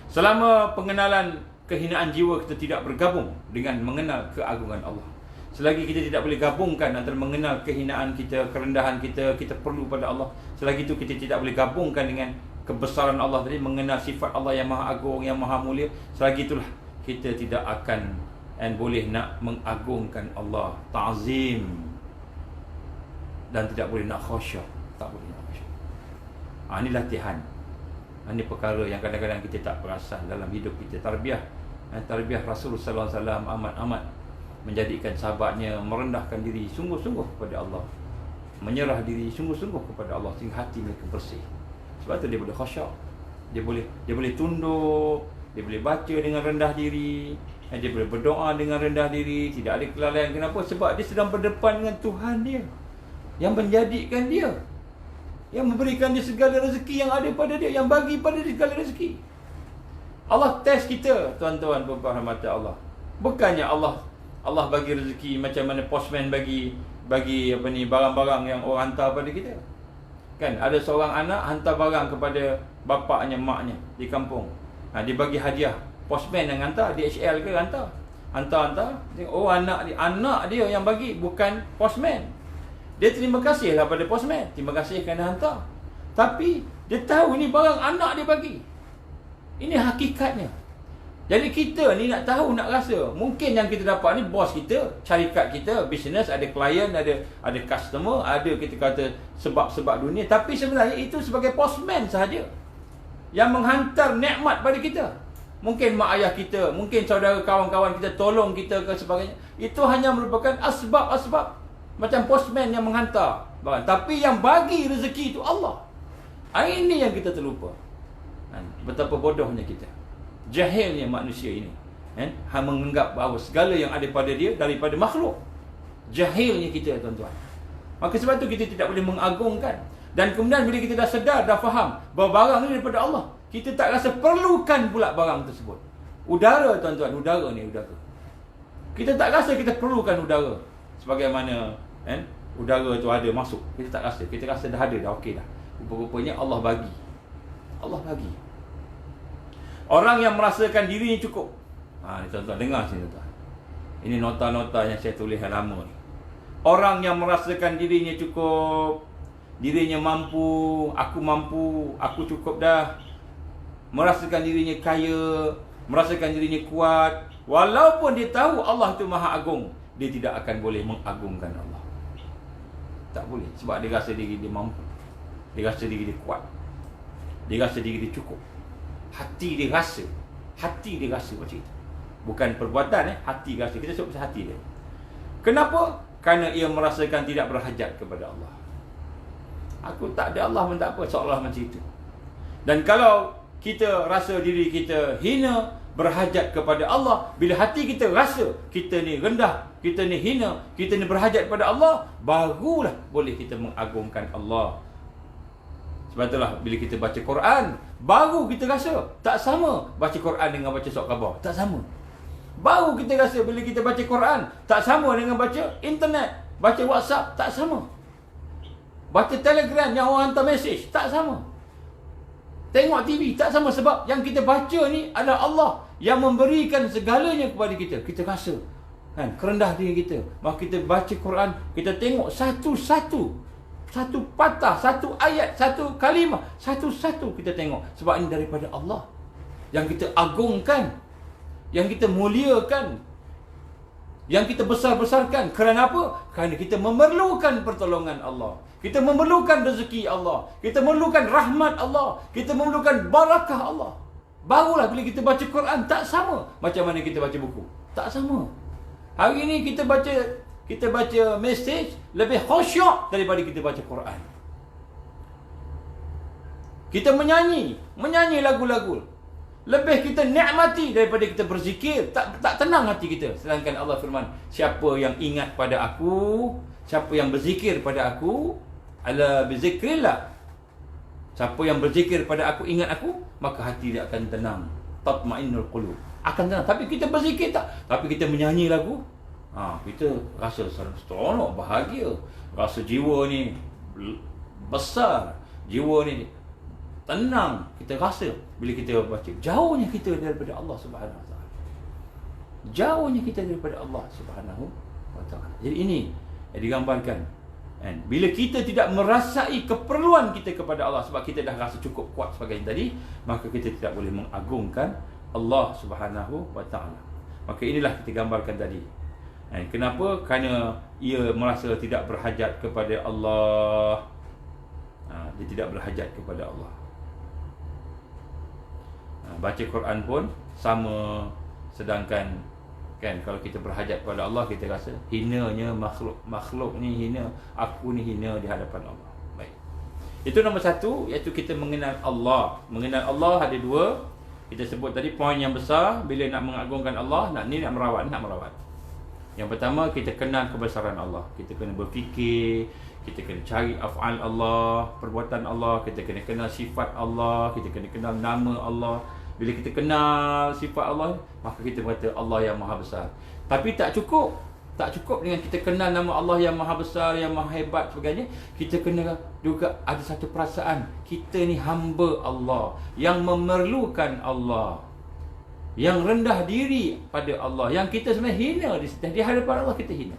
Selama pengenalan kehinaan jiwa kita tidak bergabung dengan mengenal keagungan Allah, selagi kita tidak boleh gabungkan antara mengenal kehinaan kita, kerendahan kita, kita perlu pada Allah, selagi itu kita tidak boleh gabungkan dengan kebesaran Allah tadi, mengenal sifat Allah yang maha agung, yang maha mulia, selagi itulah kita tidak akan boleh nak mengagungkan Allah, ta'zim, dan tidak boleh nak khusyuk, tak boleh nak khusyuk. Ini latihan. Ini perkara yang kadang-kadang kita tak perasan dalam hidup kita. Tarbiyah Rasulullah sallallahu alaihi wasallam amat-amat menjadikan sahabatnya merendahkan diri sungguh-sungguh kepada Allah, menyerah diri sungguh-sungguh kepada Allah, sehingga hati mereka bersih. Sebab tu dia boleh khusyuk, dia boleh tunduk, dia boleh baca dengan rendah diri, dia boleh berdoa dengan rendah diri, tidak ada kelalaian. Kenapa? Sebab dia sedang berdepan dengan Tuhan dia, yang menjadikan dia, yang memberikan dia segala rezeki yang ada pada dia, yang bagi pada dia segala rezeki. Allah test kita, tuan-tuan puan-puan rahmat Allah. Bukannya Allah bagi rezeki macam mana postman bagi barang-barang yang orang hantar pada kita. Kan ada seorang anak hantar barang kepada bapaknya, maknya di kampung. Dia bagi hadiah. Postman yang hantar, DHL ke hantar. Hantar. Oh, anak dia yang bagi, bukan postman. Dia terima kasihlah pada postman, terima kasih kerana hantar. Tapi dia tahu ni barang anak dia bagi. Ini hakikatnya. Jadi kita ni nak tahu, nak rasa. Mungkin yang kita dapat ni bos kita, syarikat kita, bisnes, ada klien, ada customer, ada kita kata sebab-sebab dunia. Tapi sebenarnya itu sebagai postman sahaja yang menghantar nikmat pada kita. Mungkin mak ayah kita, mungkin saudara kawan-kawan kita tolong kita ke sebagainya. Itu hanya merupakan asbab-asbab. Macam postman yang menghantar barang. Tapi yang bagi rezeki itu Allah. Ini yang kita terlupa. Betapa bodohnya kita, jahilnya manusia ini, menganggap bahawa segala yang ada pada dia daripada makhluk. Jahilnya kita, tuan-tuan. Maka sebab tu kita tidak boleh mengagungkan. Dan kemudian bila kita dah sedar, dah faham bahawa barang ni daripada Allah, kita tak rasa perlukan pula barang tersebut. Udara, tuan-tuan, udara. Kita tak rasa kita perlukan udara. Sebagaimana udara tu ada masuk, kita tak rasa. Kita rasa dah ada, dah okey dah. Rupa-rupanya Allah bagi. Orang yang merasakan dirinya cukup. Ni tuan-tuan, dengar sini tuan. Ini nota-nota yang saya tulis dah lama ni. Orang yang merasakan dirinya cukup, dirinya mampu, aku cukup dah. Merasakan dirinya kaya, merasakan dirinya kuat, walaupun dia tahu Allah itu Maha Agung, dia tidak akan boleh mengagungkan Allah. Tak boleh. Sebab dia rasa diri dia mampu, dia rasa diri dia kuat, dia rasa diri dia cukup. Hati dia rasa macam itu. Bukan perbuatan, hati rasa. Kita sebut pasal hati dia. Kenapa? Kerana ia merasakan tidak berhajat kepada Allah. Aku tak ada Allah pun tak apa, seolah macam itu. Dan kalau kita rasa diri kita hina, berhajat kepada Allah, bila hati kita rasa kita ni rendah, kita ni hina, kita ni berhajat kepada Allah, barulah boleh kita mengagungkan Allah. Sebab itulah bila kita baca Quran, baru kita rasa tak sama baca Quran dengan baca surat khabar. Tak sama. Baru kita rasa bila kita baca Quran, tak sama dengan baca internet, baca WhatsApp, tak sama. Baca Telegram yang orang hantar mesej, tak sama. Tengok TV, tak sama. Sebab yang kita baca ni adalah Allah yang memberikan segalanya kepada kita. Kita rasa kan, kerendah diri kita. Maka kita baca Quran, kita tengok satu-satu, satu patah, satu ayat, satu kalimah, satu-satu kita tengok. Sebab ini daripada Allah yang kita agungkan, yang kita muliakan, yang kita besar-besarkan. Kerana apa? Kerana kita memerlukan pertolongan Allah, kita memerlukan rezeki Allah, kita memerlukan rahmat Allah, kita memerlukan barakah Allah. Barulah bila kita baca Quran, tak sama macam mana kita baca buku. Tak sama. Hari ini kita baca mesej lebih khusyuk daripada kita baca Quran. Kita menyanyi lagu-lagu, lebih kita nikmati daripada kita berzikir. Tak tenang hati kita. Sedangkan Allah firman, siapa yang ingat pada aku, siapa yang berzikir pada aku, ala bizikrillah, siapa yang berzikir pada aku, ingat aku, maka hati dia akan tenang. Tatmainnul qulub, akan tenang. Tapi kita berzikir tak, tapi kita menyanyi lagu, kita rasa seronok, bahagia, rasa jiwa ni besar, jiwa ni tenang. Kita rasa bila kita baca, jauhnya kita daripada Allah Subhanahu Wa Taala, jauhnya kita daripada Allah Subhanahu Wa Taala. Jadi ini yang digambarkan, kan? Bila kita tidak merasai keperluan kita kepada Allah, sebab kita dah rasa cukup kuat sebagai yang tadi, maka kita tidak boleh mengagungkan Allah Subhanahu Wa Taala. Maka inilah kita gambarkan tadi. Kenapa? Kerana ia merasa tidak berhajat kepada Allah. Dia tidak berhajat kepada Allah. Baca Quran pun sama. Sedangkan kan, kalau kita berhajat kepada Allah, kita rasa hinanya makhluk ni hina, aku ni hina di hadapan Allah. Baik. Itu nombor satu, iaitu kita mengenal Allah. Mengenal Allah ada dua. Kita sebut tadi poin yang besar. Bila nak mengagungkan Allah, nak merawat. Yang pertama, kita kenal kebesaran Allah. Kita kena berfikir, kita kena cari af'al Allah, perbuatan Allah, kita kena kenal sifat Allah, kita kena kenal nama Allah. Bila kita kenal sifat Allah, maka kita berkata Allah yang maha besar. Tapi tak cukup dengan kita kenal nama Allah yang maha besar, yang maha hebat sebagainya. Kita kena juga ada satu perasaan, kita ni hamba Allah, yang memerlukan Allah, yang rendah diri pada Allah, yang kita sebenarnya hina di hadapan Allah, kita hina.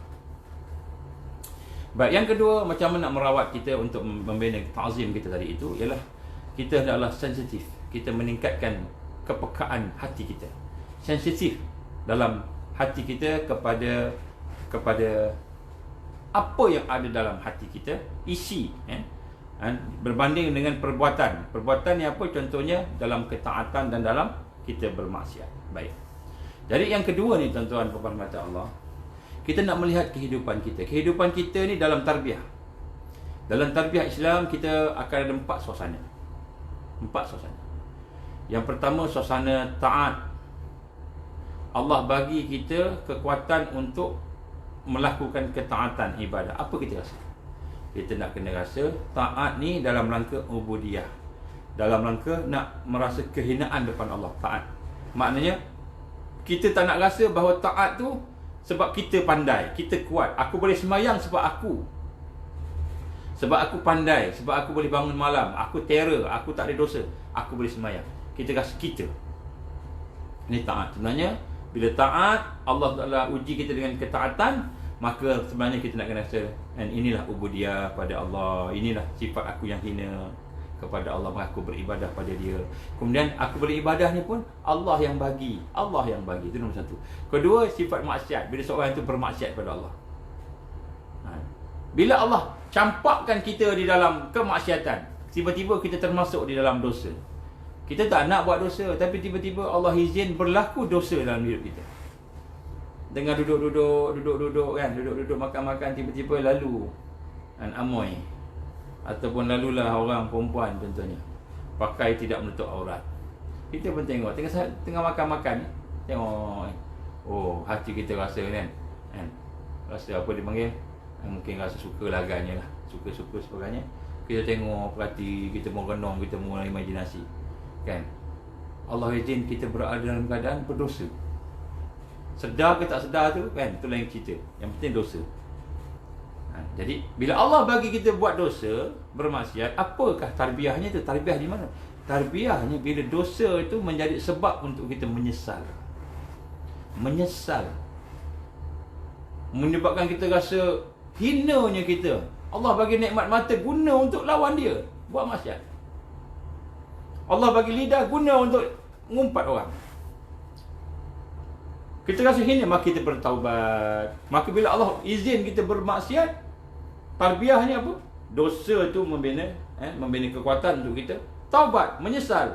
Baik, yang kedua, macam mana nak merawat kita untuk membina ta'zim kita tadi itu, ialah kita adalah sensitif. Kita meningkatkan kepekaan hati kita, sensitif dalam hati kita kepada apa yang ada dalam hati kita, isi berbanding dengan perbuatan yang apa, contohnya dalam ketaatan dan dalam kita bermaksiat. Baik. Jadi yang kedua ni, tuan-tuan puan mata Allah, kita nak melihat kehidupan kita. Kehidupan kita ni dalam tarbiyah. Dalam tarbiyah Islam, kita akan ada 4 suasana. 4 suasana. Yang pertama, suasana taat. Allah bagi kita kekuatan untuk melakukan ketaatan ibadah. Apa kita rasa? Kita nak kena rasa taat ni dalam rangka ubudiyah, dalam rangka nak merasa kehinaan depan Allah. Taat maknanya kita tak nak rasa bahawa taat tu sebab kita pandai, kita kuat. Aku boleh sembahyang sebab aku pandai, sebab aku boleh bangun malam, aku terror, aku tak ada dosa, aku boleh sembahyang. Kita rasa kita ni taat. Sebenarnya bila taat, Allah Ta'ala uji kita dengan ketaatan, maka sebenarnya kita nak kena rasa, dan inilah ubudiyah pada Allah, inilah sifat aku yang hina kepada Allah, maka aku beribadah pada Dia. Kemudian aku beribadah ni pun Allah yang bagi. Itu nombor satu. Kedua, sifat maksiat. Bila seorang itu bermaksiat pada Allah, bila Allah campakkan kita di dalam kemaksiatan, tiba-tiba kita termasuk di dalam dosa. Kita tak nak buat dosa, tapi tiba-tiba Allah izin berlaku dosa dalam hidup kita. Dengan duduk kan, duduk makan-makan, tiba-tiba lalu amoy, ataupun lalulah orang perempuan contohnya pakai tidak menutup aurat, Kita pun tengok tengah makan-makan ni. Tengok oh, hati kita rasa kan. Rasa apa dia panggil? Mungkin rasa suka lah agaknya lah. Suka-suka sebagainya. Kita tengok, perhati, kita merenung, kita mulai imajinasi. Kan? Allah izin kita berada dalam keadaan berdosa. Sedar ke tak sedar tu kan, tu lain cerita. Yang penting dosa. Jadi bila Allah bagi kita buat dosa, bermaksiat, apakah tarbiyahnya tu? Tarbiyah di mana? Tarbiyahnya bila dosa itu menjadi sebab untuk kita menyesal. Menyesal. Menyebabkan kita rasa hinanya kita. Allah bagi nikmat mata guna untuk lawan dia, buat maksiat. Allah bagi lidah guna untuk ngumpat orang. Kita rasa hina, maka kita bertaubat. Maka bila Allah izin kita bermaksiat, tarbiyahnya apa? Dosa tu membina kekuatan untuk kita taubat, menyesal.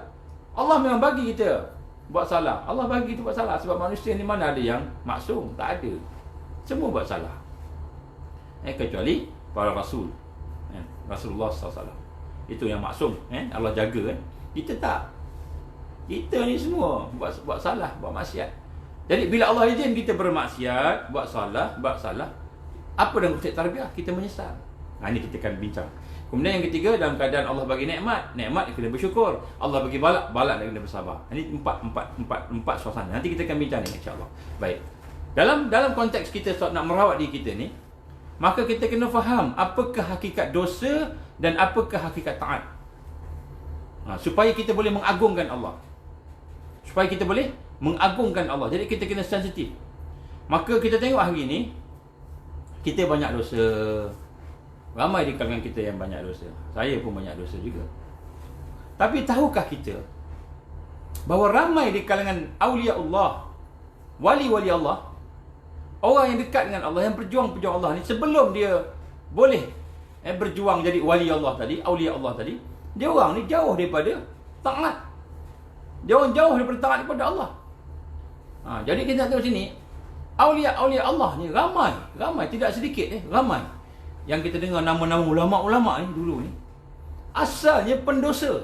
Allah memang bagi kita buat salah. Allah bagi kita buat salah sebab manusia ni mana ada yang maksum? Tak ada. Semua buat salah. Kecuali para rasul. Rasulullah SAW. Itu yang maksum, Allah jaga kan. Kita tak. Kita ni semua buat salah, buat maksiat. Jadi bila Allah izin kita bermaksiat, buat salah, apa yang konsep tarbiyah? Kita menyesal. Ini kita akan bincang. Kemudian yang ketiga, dalam keadaan Allah bagi nikmat kena bersyukur. Allah bagi balak kena bersabar. Ini empat suasana. Nanti kita akan bincang ni insya-Allah. Baik. Dalam konteks kita nak merawat diri kita ni, maka kita kena faham apakah hakikat dosa dan apakah hakikat taat. Supaya kita boleh mengagungkan Allah. Jadi kita kena sensitif. Maka kita tengok hari ni, kita banyak dosa. Ramai di kalangan kita yang banyak dosa. Saya pun banyak dosa juga. Tapi tahukah kita bahawa ramai di kalangan awliya Allah, wali-wali Allah, orang yang dekat dengan Allah, yang berjuang Allah ni, sebelum dia boleh berjuang jadi wali Allah tadi, awliya Allah tadi, dia orang ni jauh daripada taat. Dia orang jauh daripada taat kepada Allah. Jadi kita tengok sini, awliya Allah ni ramai, tidak sedikit ramai. Yang kita dengar nama-nama ulama-ulama ni dulu ni, asalnya pendosa.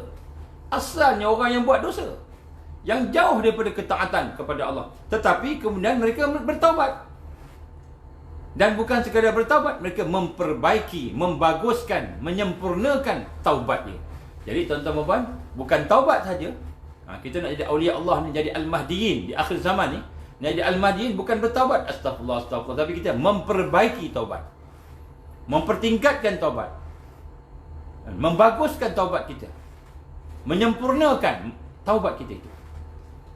Asalnya orang yang buat dosa, yang jauh daripada ketaatan kepada Allah. Tetapi kemudian mereka bertaubat. Dan bukan sekadar bertaubat, mereka memperbaiki, membaguskan, menyempurnakan taubatnya. Jadi tuan-tuan, bukan taubat saja. Kita nak jadi awliya Allah ni, jadi al-mahdiyin di akhir zaman ni. Nak jadi al-mahdiyin bukan bertaubat, astagfirullah, tapi kita memperbaiki taubat. Mempertingkatkan taubat. Membaguskan taubat kita. Menyempurnakan taubat kita itu.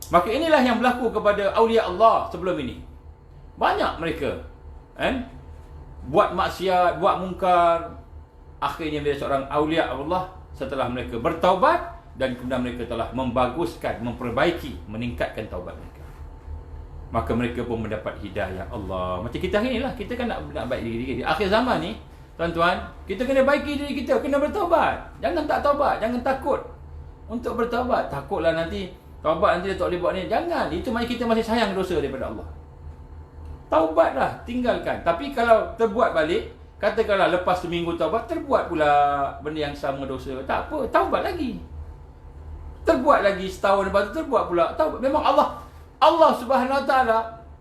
Maka inilah yang berlaku kepada awliya Allah sebelum ini. Banyak mereka buat maksiat, buat mungkar. Akhirnya bila seorang awliya Allah, setelah mereka bertaubat dan kemudian mereka telah membaguskan, memperbaiki, meningkatkan taubat mereka, maka mereka pun mendapat hidayah Allah. Macam kita hari ni lah, kita kan nak baik diri. Di akhir zaman ni, tuan-tuan, kita kena baiki diri kita, kena bertaubat. Jangan tak taubat, jangan takut untuk bertaubat. Takutlah nanti taubat nanti dia tak boleh buat ni. Jangan, itu maknanya kita masih sayang dosa daripada Allah. Taubatlah, tinggalkan. Tapi kalau terbuat balik, katakanlah lepas seminggu taubat, terbuat pula benda yang sama dosa, tak apa, taubat lagi. Terbuat lagi setahun lepas tu, terbuat pula taubat. Memang Allah Subhanahu Wa Taala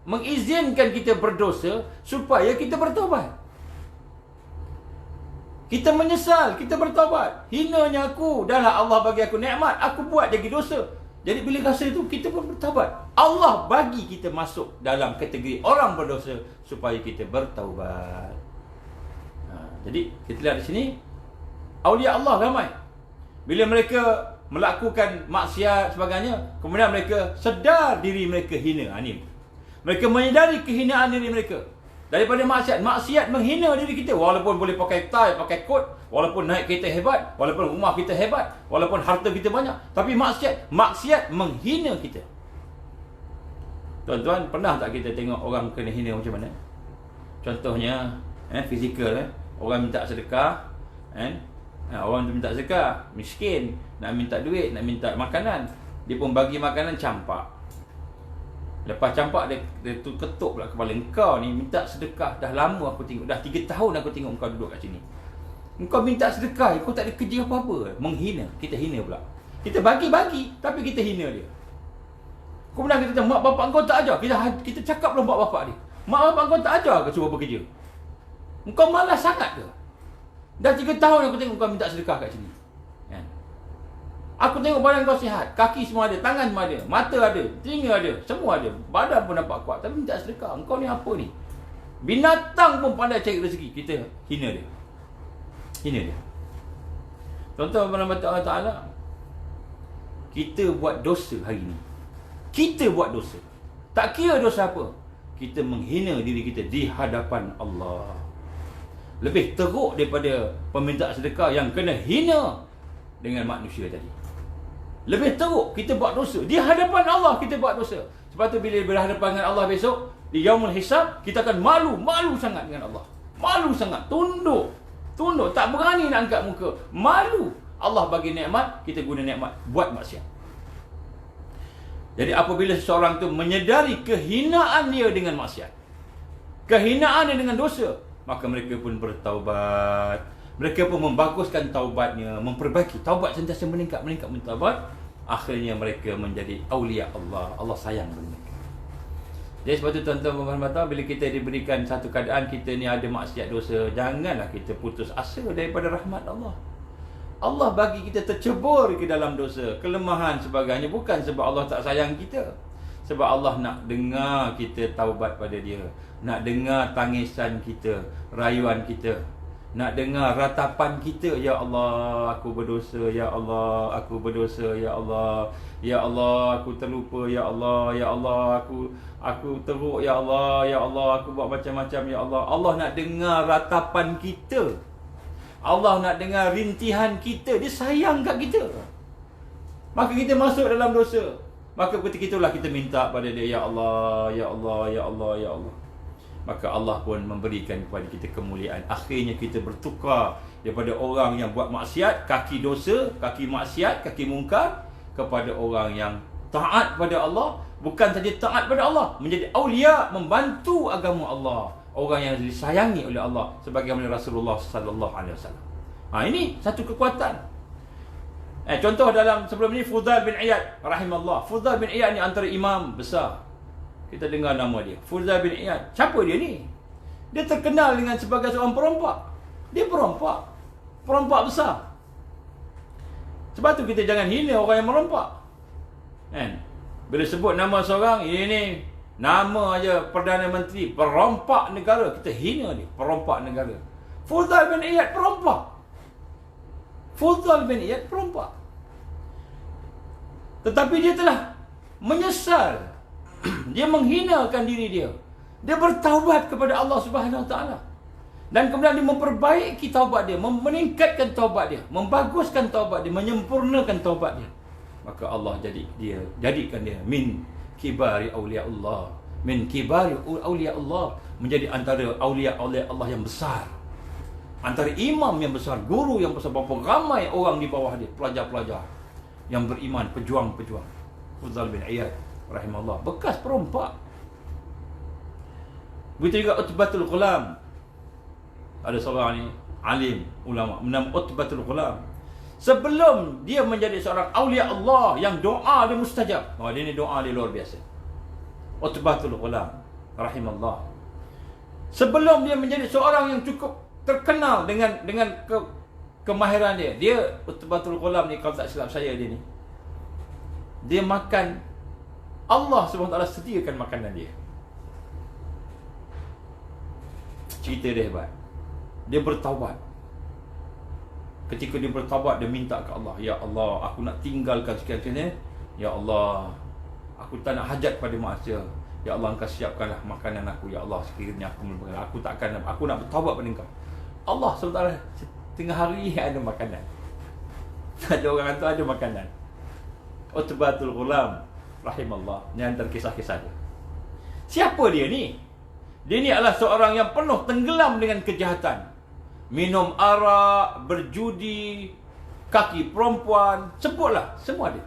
mengizinkan kita berdosa supaya kita bertaubat. Kita menyesal, kita bertaubat. Hinanya aku, dahlah Allah bagi aku nikmat, aku buat jadi dosa. Jadi bila rasa itu, kita pun bertaubat. Allah bagi kita masuk dalam kategori orang berdosa supaya kita bertaubat. Jadi kita lihat di sini, awliya Allah ramai. Bila mereka melakukan maksiat sebagainya, kemudian mereka sedar diri mereka hina. Ini mereka menyedari kehinaan diri mereka daripada maksiat. Maksiat menghina diri kita. Walaupun boleh pakai tie, pakai kot, walaupun naik kereta hebat, walaupun rumah kita hebat, walaupun harta kita banyak, tapi maksiat menghina kita. Tuan-tuan, pernah tak kita tengok orang kena hina macam mana? Contohnya fizikal, orang minta sedekah, orang tu minta sedekah, miskin, nak minta duit, nak minta makanan, dia pun bagi makanan, campak. Lepas campak, dia tu ketuk pula kepala. Engkau ni minta sedekah, dah lama aku tengok, dah 3 tahun aku tengok engkau duduk kat sini. Engkau minta sedekah, kau tak ada kerja apa-apa. Menghina, kita hina pula. Kita bagi-bagi, tapi kita hina dia. Kemudian kita kata, mak bapak kau tak ajar. Kita cakap pula mak bapak dia. Mak bapak kau tak ajar ke suruh bekerja? Engkau malas sangat ke? Dah 3 tahun aku tengok kau minta sedekah kat sini. Kan? Aku tengok badan kau sihat. Kaki semua ada, tangan semua ada, mata ada, telinga ada, semua ada. Badan pun nampak kuat. Tapi minta sedekah. Engkau ni apa ni? Binatang pun pandai cari rezeki. Kita hina dia. Hina dia. Tuan-tuan Allah Ta'ala, kita buat dosa hari ni. Kita buat dosa. Tak kira dosa apa. Kita menghina diri kita di hadapan Allah. Lebih teruk daripada peminta sedekah yang kena hina dengan manusia tadi. Lebih teruk, kita buat dosa. Di hadapan Allah kita buat dosa. Sebab tu bila berhadapan dengan Allah besok, di yaumul hisab, kita akan malu sangat dengan Allah. Malu sangat, tunduk, tak berani nak angkat muka. Malu. Allah bagi nikmat, kita guna nikmat buat maksiat. Jadi apabila seseorang tu menyedari kehinaan dia dengan maksiat, kehinaan dia dengan dosa, maka mereka pun bertaubat. Mereka pun membaguskan taubatnya, memperbaiki. Taubat sentiasa meningkat taubat. Akhirnya mereka menjadi awliya Allah. Allah sayang mereka. Jadi sebab tu tuan-tuan bila kita diberikan satu keadaan kita ni ada maksiat dosa, janganlah kita putus asa daripada rahmat Allah. Allah bagi kita tercebur ke dalam dosa, kelemahan sebagainya, bukan sebab Allah tak sayang kita. Sebab Allah nak dengar kita taubat pada dia, nak dengar tangisan kita, rayuan kita, nak dengar ratapan kita. Ya Allah, aku berdosa. Ya Allah, aku berdosa. Ya Allah, ya Allah, aku terlupa. Ya Allah, ya Allah, aku teruk. Ya Allah, ya Allah, aku buat macam-macam. Ya Allah, Allah nak dengar ratapan kita. Allah nak dengar rintihan kita. Dia sayang kat kita. Maka kita masuk dalam dosa. Maka ketika itulah kita minta pada dia, ya Allah, ya Allah, ya Allah, ya Allah. Maka Allah pun memberikan kepada kita kemuliaan. Akhirnya kita bertukar daripada orang yang buat maksiat, kaki dosa, kaki maksiat, kaki mungkar, kepada orang yang taat pada Allah. Bukan saja taat pada Allah, menjadi awliya, membantu agama Allah, orang yang disayangi oleh Allah, sebagaimana Rasulullah sallallahu alaihi wasallam. Ini satu kekuatan. Contoh dalam sebelum ini Fudail bin Iyad rahimahullah. Fudail bin Iyad ni antara imam besar. Kita dengar nama dia, Fudail bin Iyad. Siapa dia ni? Dia terkenal dengan sebagai seorang perompak. Dia perompak besar. Sebab tu kita jangan hina orang yang merompak. Bila sebut nama seorang, ini nama aja Perdana Menteri, perompak negara, kita hina dia, perompak negara. Fudail bin Iyad perompak. Fudail bin Iyad perompak. Tetapi dia telah menyesal. Dia menghinakan diri dia. Dia bertaubat kepada Allah Subhanahu Wa Taala. Dan kemudian dia memperbaiki taubat dia, meningkatkan taubat dia, membaguskan taubat dia, menyempurnakan taubat dia. Maka Allah jadikan dia min kibari awliya Allah. Min kibari awliya Allah, menjadi antara awliya-awliya Allah yang besar. Antara imam yang besar, guru yang besar. Berapa ramai orang di bawah dia, pelajar-pelajar yang beriman, pejuang-pejuang. Fudail bin Iyad rahimahullah, bekas perompak. Begitu juga Utbatul Ghulam. Ada seorang ni alim ulama bernama Utbatul Ghulam. Sebelum dia menjadi seorang awliya Allah yang doa dia mustajab. Dia ni doa dia luar biasa. Utbatul Ghulam rahimahullah. Sebelum dia menjadi seorang yang cukup terkenal dengan kemahiran dia. Dia Utbatul Ghulam ni, kalau tak silap saya dia ni, dia makan, Allah SWT sediakan makanan dia. Cerita dia hebat. Dia bertaubat. Ketika dia bertaubat, dia minta ke Allah, ya Allah, aku nak tinggalkan sekian-sekiannya. Ya Allah, aku tak nak hajat pada manusia. Ya Allah, engkau siapkanlah makanan aku. Ya Allah, sekiranya aku nak bertaubat pada engkau. Allah SWT tengah hari ada makanan. Ada orang kata ada makanan. Utbatul Ghulam rahimahullah, ni antara kisah-kisah dia. Siapa dia ni? Dia ni adalah seorang yang penuh tenggelam dengan kejahatan. Minum arak, berjudi, kaki perempuan, sebutlah, semua dia.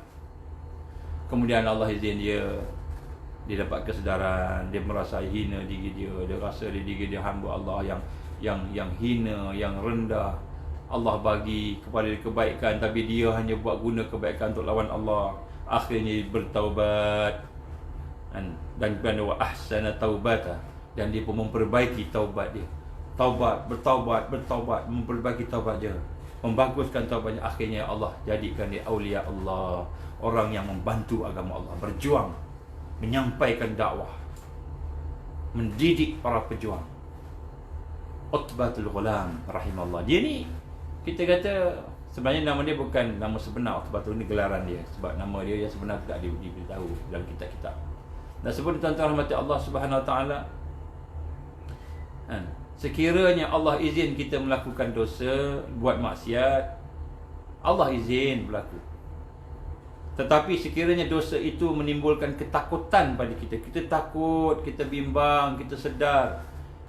Kemudian Allah izin dia dapat kesedaran, dia merasa hina diri dia, dia rasa diri dia hamba Allah yang hina, yang rendah. Allah bagi kepada dia kebaikan, tapi dia hanya buat guna kebaikan untuk lawan Allah. Akhirnya bertaubat. Dan wa ahsana taubata, dan dia pun memperbaiki taubat dia. Bertaubat, memperbaiki taubat dia, membaguskan taubatnya. Akhirnya Allah jadikan dia aulia Allah, orang yang membantu agama Allah, berjuang, menyampaikan dakwah, mendidik para pejuang. Utbatul Ghulam rahimahullah. Dia ni kita kata sebenarnya nama dia bukan nama sebenar Utbatul, ni gelaran dia, sebab nama dia yang sebenar tidak diberitahu dalam kitab-kitab. Dan sebab tuan-tuan rahmati Allah Subhanahu Wa Taala, sekiranya Allah izin kita melakukan dosa, buat maksiat, Allah izin berlaku. Tetapi sekiranya dosa itu menimbulkan ketakutan pada kita, kita takut, kita bimbang, kita sedar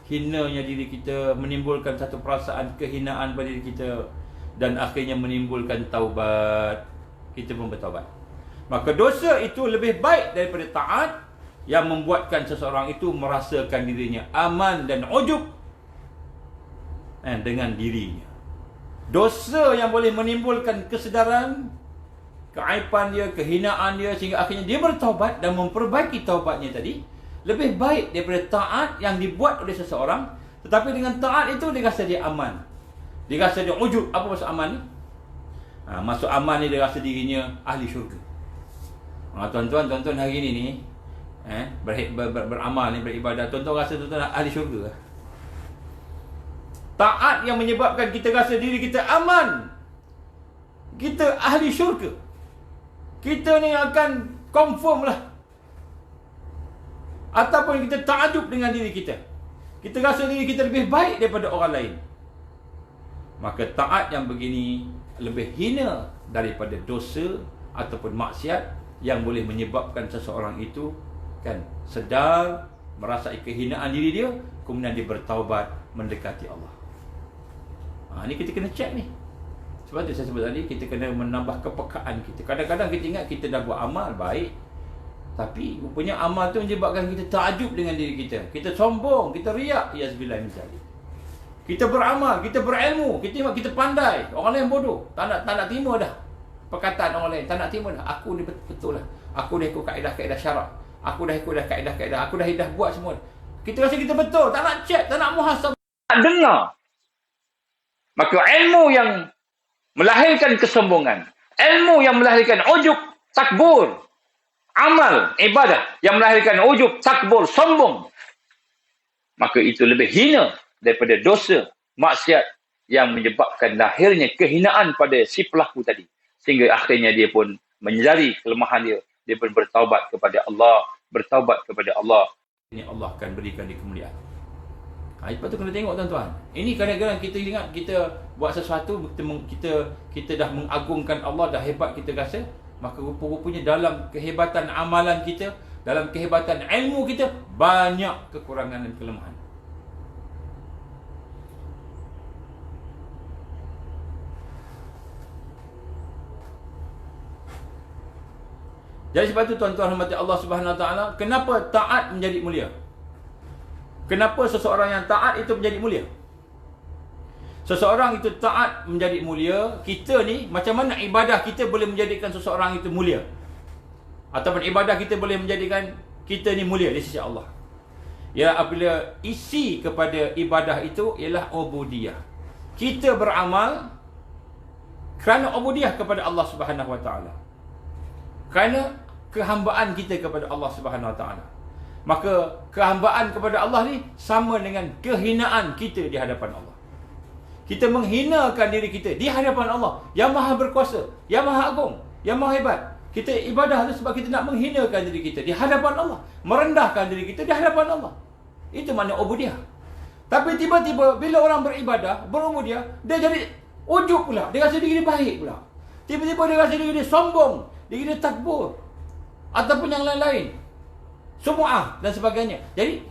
hinanya diri kita, menimbulkan satu perasaan kehinaan pada diri kita, dan akhirnya menimbulkan taubat, kita pun bertaubat. Maka dosa itu lebih baik daripada taat yang membuatkan seseorang itu merasakan dirinya aman dan ujub dengan dirinya. Dosa yang boleh menimbulkan kesedaran, keaiban dia, kehinaan dia, sehingga akhirnya dia bertaubat dan memperbaiki taubatnya tadi, lebih baik daripada taat yang dibuat oleh seseorang, tetapi dengan taat itu dia rasa dia aman, dia rasa dia ujub. Apa maksud aman ni? Maksud aman ni dia rasa dirinya ahli syurga. Tuan-tuan hari ni beramal ni, beribadah, tuan-tuan rasa tuan-tuan ahli syurga. Taat yang menyebabkan kita rasa diri kita aman, kita ahli syurga, kita ni akan confirm lah. Ataupun kita takjub dengan diri kita, kita rasa diri kita lebih baik daripada orang lain. Maka taat yang begini lebih hina daripada dosa ataupun maksiat yang boleh menyebabkan seseorang itu sedar, merasai kehinaan diri dia, kemudian dia bertaubat, mendekati Allah. Ni kita kena cek ni. Sebab tu saya sebut tadi, kita kena menambah kepekaan kita. Kadang-kadang kita ingat kita dah buat amal baik, tapi rupanya amal tu menyebabkan kita takjub dengan diri kita. Kita sombong, kita riak, yazbillah misalnya. Kita beramal, kita berilmu, kita pandai, orang lain bodoh, tak nak terima dah perkataan orang lain, tak nak terima dah. Aku ni betul lah, aku dah ikut kaedah-kaedah syarak, aku dah ikut dah kaedah-kaedah, aku dah buat semua. Kita rasa kita betul, tak nak cek, tak nak muhasabah, tak dengar. Maka ilmu yang melahirkan kesombongan, ilmu yang melahirkan ujub, takbur, amal, ibadah yang melahirkan ujub, takbur, sombong, maka itu lebih hina daripada dosa, maksiat yang menyebabkan lahirnya kehinaan pada si pelaku tadi. Sehingga akhirnya dia pun menyadari kelemahan dia, dia pun bertaubat kepada Allah, bertaubat kepada Allah. Ini Allah akan berikan dia kemuliaan. Lepas tu kena tengok tuan-tuan. Ini kadang-kadang kita ingat kita buat sesuatu, kita dah mengagungkan Allah, dah hebat kita rasa, maka rupa-rupanya dalam kehebatan amalan kita, dalam kehebatan ilmu kita, banyak kekurangan dan kelemahan. Jadi sebab itu tuan-tuan hormati Allah Subhanahu Wa Taala, kenapa taat menjadi mulia? Kenapa seseorang yang taat itu menjadi mulia? Seseorang itu taat menjadi mulia. Kita ni, macam mana ibadah kita boleh menjadikan seseorang itu mulia? Ataupun ibadah kita boleh menjadikan kita ni mulia di sisi Allah? Ya, apabila isi kepada ibadah itu ialah ubudiyah. Kita beramal kerana ubudiyah kepada Allah Subhanahu Wa Taala, kerana kehambaan kita kepada Allah Subhanahu Wa Taala. Maka kehambaan kepada Allah ni sama dengan kehinaan kita di hadapan Allah. Kita menghinakan diri kita di hadapan Allah yang Maha Berkuasa, yang Maha Agung, yang Maha Hebat. Kita ibadah tu sebab kita nak menghinakan diri kita di hadapan Allah, merendahkan diri kita di hadapan Allah. Itu makna ubudiyah. Tapi tiba-tiba bila orang beribadah, berubudiyah, dia jadi ujub pula, dia rasa diri dia baik pula. Tiba-tiba dia rasa diri dia sombong, diri dia takbur, ataupun yang lain-lain, sumu'ah dan sebagainya. Jadi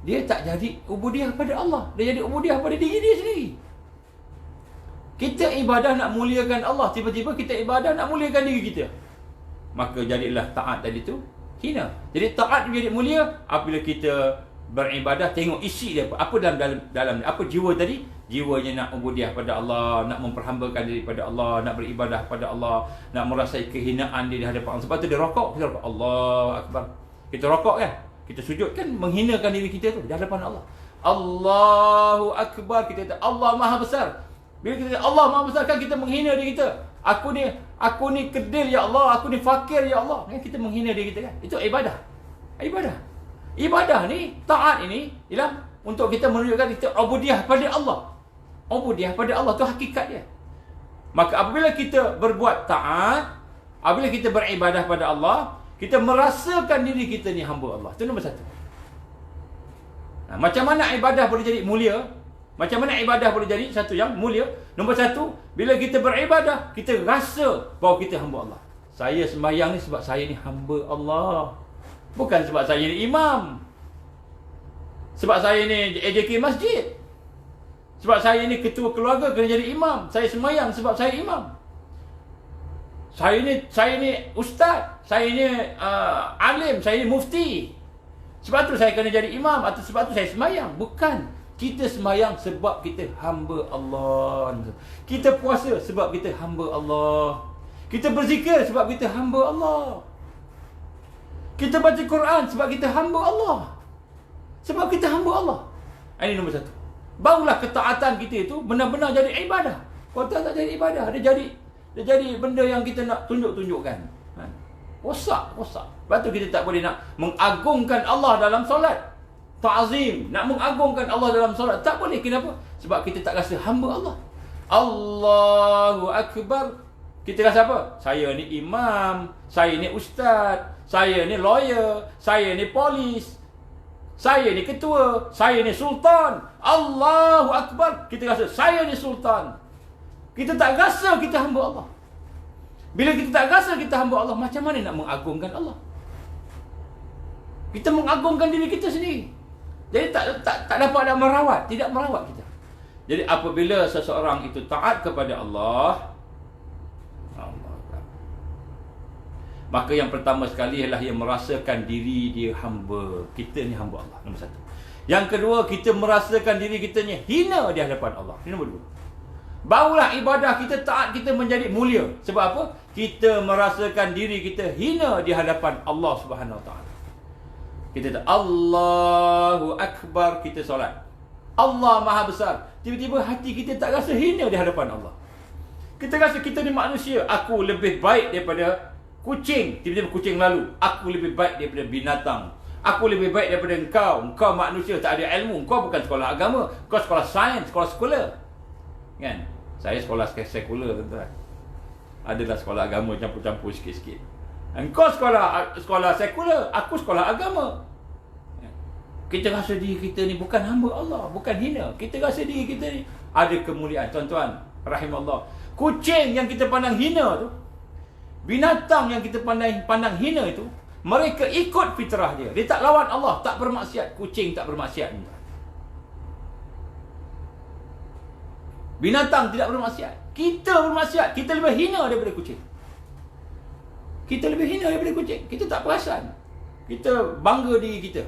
dia tak jadi ubudiyah pada Allah, dia jadi ubudiyah pada diri dia sendiri. Kita ibadah nak muliakan Allah, tiba-tiba kita ibadah nak muliakan diri kita, maka jadilah taat tadi tu hina. Jadi taat menjadi mulia apabila kita beribadah, tengok isi dia apa dalam apa jiwa tadi. Jiwanya nak ubudiah pada Allah, nak memperhambakan diri pada Allah, nak beribadah pada Allah, nak merasai kehinaan di hadapan Allah. Sebab tu dia rokok, kita rokok Allahu Akbar. Kita rokok kan, kita sujud kan, menghinakan diri kita tu di hadapan Allah. Allahu Akbar, kita kata Allah Maha Besar. Bila kita kata Allah Maha Besar kan, kita menghina diri kita. Aku ni kedil ya Allah, aku ni fakir ya Allah. Kan kita menghina diri kita kan. Itu ibadah. Ibadah ni, taat ini ialah untuk kita menunjukkan kita ubudiah pada Allah. Ubudiah pada Allah tu hakikat dia. Maka apabila kita berbuat taat, apabila kita beribadah pada Allah, kita merasakan diri kita ni hamba Allah. Itu nombor satu. Nah, macam mana ibadah boleh jadi mulia? Macam mana ibadah boleh jadi satu yang mulia? Nombor satu, bila kita beribadah, kita rasa bahawa kita hamba Allah. Saya sembahyang ni sebab saya ni hamba Allah. Bukan sebab saya ni imam. Sebab saya ni AJK masjid. Sebab saya ni ketua keluarga kena jadi imam. Saya sembahyang sebab saya imam. Saya ni ustaz. Saya ni alim. Saya ni mufti. Sebab tu saya kena jadi imam. Atau sebab tu saya sembahyang. Bukan. Kita sembahyang sebab kita hamba Allah. Kita puasa sebab kita hamba Allah. Kita berzikir sebab kita hamba Allah. Kita baca Quran sebab kita hamba Allah. Sebab kita hamba Allah. Ini nombor satu. Barulah ketaatan kita itu benar-benar jadi ibadah. Kalau tak jadi ibadah, dia jadi benda yang kita nak tunjuk-tunjukkan. Rosak. Sebab tu kita tak boleh nak mengagungkan Allah dalam solat. Ta'zim, nak mengagungkan Allah dalam solat tak boleh. Kenapa? Sebab kita tak rasa hamba Allah. Allahu Akbar. Kita rasa apa? Saya ni imam, saya ni ustaz, saya ni lawyer, saya ni polis, saya ni ketua, saya ni sultan. Allahu Akbar. Kita rasa saya ni sultan. Kita tak rasa kita hamba Allah. Bila kita tak rasa kita hamba Allah, macam mana nak mengagungkan Allah? Kita mengagungkan diri kita sendiri. Jadi tak dapat nak merawat, tidak merawat kita. Jadi apabila seseorang itu taat kepada Allah, maka yang pertama sekali ialah yang merasakan diri dia hamba. Kita ni hamba Allah, nombor satu. Yang kedua, kita merasakan diri kita ni hina di hadapan Allah. Ini nombor dua. Barulah ibadah kita, taat kita menjadi mulia. Sebab apa? Kita merasakan diri kita hina di hadapan Allah Subhanahu Wa Taala. Kita kata Allahu Akbar, kita solat. Allah Maha Besar. Tiba-tiba hati kita tak rasa hina di hadapan Allah. Kita rasa kita ni manusia. Aku lebih baik daripada kucing. Tiba-tiba kucing lalu. Aku lebih baik daripada binatang. Aku lebih baik daripada engkau. Engkau manusia, tak ada ilmu. Engkau bukan sekolah agama. Engkau sekolah sains, sekolah sekular. Kan? Saya sekolah sekular, tuan-tuan. Adalah sekolah agama campur-campur sikit-sikit. Engkau sekolah sekular, aku sekolah agama. Kita rasa diri kita ni bukan hamba Allah, bukan hina. Kita rasa diri kita ni ada kemuliaan. Tuan-tuan, rahimallah. Kucing yang kita pandang hina tu, binatang yang kita pandang hina itu, mereka ikut fitrah dia. Dia tak lawan Allah, tak bermaksiat. Kucing tak bermaksiat. Binatang tidak bermaksiat. Kita bermaksiat. Kita lebih hina daripada kucing. Kita lebih hina daripada kucing. Kita tak perasan. Kita bangga diri kita.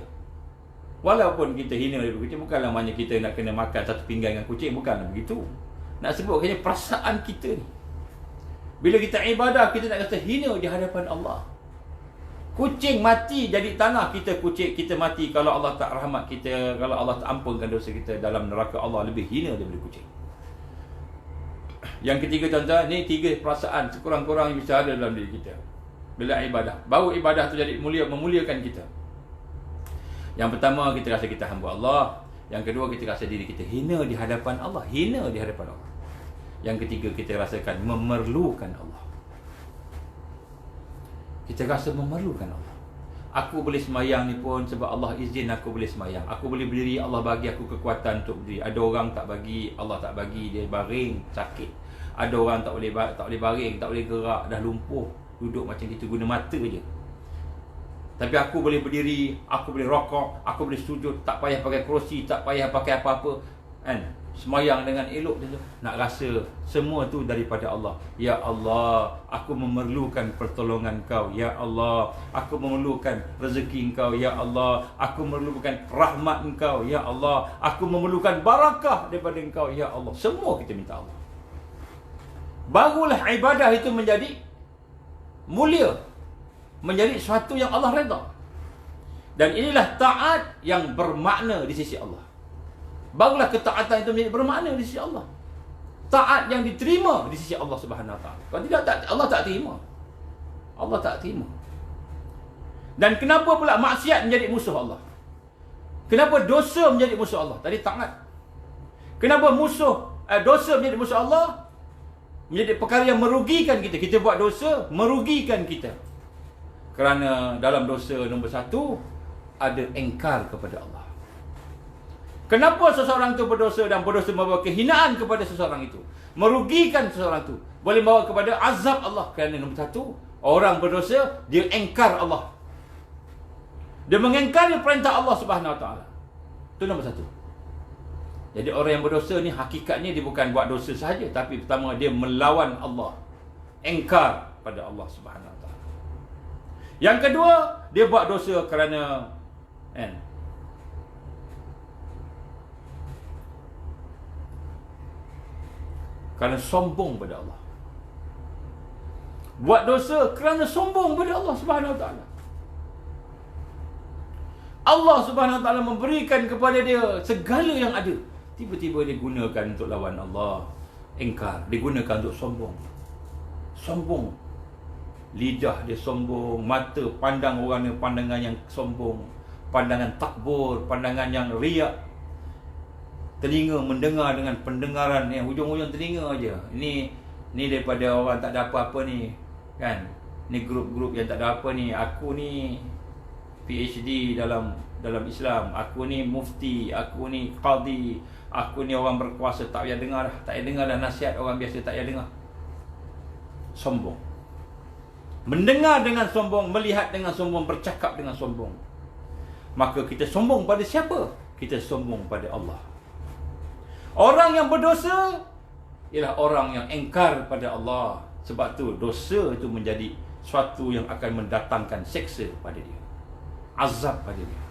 Walaupun kita hina daripada kucing, bukanlah maknanya kita nak kena makan satu pinggan dengan kucing. Bukanlah begitu. Nak sebut hanya perasaan kita ni. Bila kita ibadah, kita nak kata hina di hadapan Allah. Kucing mati jadi tanah, kita mati. Kalau Allah tak rahmat kita, kalau Allah tak ampunkan dosa kita, dalam neraka Allah lebih hina daripada kucing. Yang ketiga, tuan-tuan, ni 3 perasaan sekurang-kurang yang bisa ada dalam diri kita bila ibadah. Baru ibadah tu jadi mulia, memuliakan kita. Yang pertama, kita rasa kita hamba Allah. Yang kedua, kita rasa diri kita hina di hadapan Allah. Hina di hadapan Allah. Yang ketiga, kita rasakan memerlukan Allah. Kita rasa memerlukan Allah. Aku boleh semayang ni pun sebab Allah izin aku boleh semayang. Aku boleh berdiri, Allah bagi aku kekuatan untuk berdiri. Ada orang tak bagi, Allah tak bagi, dia baring, sakit. Ada orang tak boleh baring, tak boleh gerak, dah lumpuh, duduk macam gitu, guna mata je. Tapi aku boleh berdiri, aku boleh rokok, aku boleh sujud, tak payah pakai kerusi, tak payah pakai apa-apa, kan? semayang dengan elok dia tu, nak rasa semua tu daripada Allah. Ya Allah, aku memerlukan pertolongan Kau. Ya Allah, aku memerlukan rezeki Engkau. Ya Allah, aku memerlukan rahmat Engkau. Ya Allah, aku memerlukan barakah daripada Engkau. Ya Allah, semua kita minta Allah. Barulah ibadah itu menjadi mulia, menjadi sesuatu yang Allah redha. Dan inilah taat yang bermakna di sisi Allah. Barulah ketaatan itu menjadi bermakna di sisi Allah. Taat yang diterima di sisi Allah Subhanahu Wa Taala. Kalau tidak, Allah tak terima. Allah tak terima. Dan kenapa pula maksiat menjadi musuh Allah? Kenapa dosa menjadi musuh Allah? Tadi taat. Kenapa dosa menjadi musuh Allah? Menjadi perkara yang merugikan kita. Kita buat dosa, merugikan kita. Kerana dalam dosa nombor satu, ada engkar kepada Allah. Kenapa seseorang itu berdosa dan berdosa membawa kehinaan kepada seseorang itu, merugikan seseorang itu, boleh membawa kepada azab Allah? Kerana nombor satu, orang berdosa, dia engkar Allah. Dia mengengkari perintah Allah Subhanahu Wa Taala. Itu nombor satu. Jadi orang yang berdosa ni hakikatnya dia bukan buat dosa sahaja, tapi pertama dia melawan Allah, engkar pada Allah Subhanahu Wa Taala. Yang kedua, dia buat dosa kerana kerana sombong pada Allah. Buat dosa kerana sombong pada Allah Subhanahu Wa Taala. Allah Subhanahu Wa Taala memberikan kepada dia segala yang ada, tiba-tiba dia gunakan untuk lawan Allah, engkar, digunakan untuk sombong. Sombong. Lidah dia sombong, mata pandang orang dengan pandangan yang sombong, pandangan takbur, pandangan yang riak. Telinga mendengar dengan pendengaran yang hujung-hujung telinga aja. Ini daripada orang tak ada apa-apa ni, kan? Ni grup-grup yang tak ada apa ni. Aku ni PhD dalam Islam. Aku ni mufti, aku ni qadi, aku ni orang berkuasa. Tak payah dengar dah. Tak payah dengar dah nasihat orang biasa, tak payah dengar. Sombong. Mendengar dengan sombong, melihat dengan sombong, bercakap dengan sombong. Maka kita sombong pada siapa? Kita sombong pada Allah. Orang yang berdosa ialah orang yang engkar pada Allah. Sebab tu dosa itu menjadi suatu yang akan mendatangkan seksa pada dia, azab pada dia,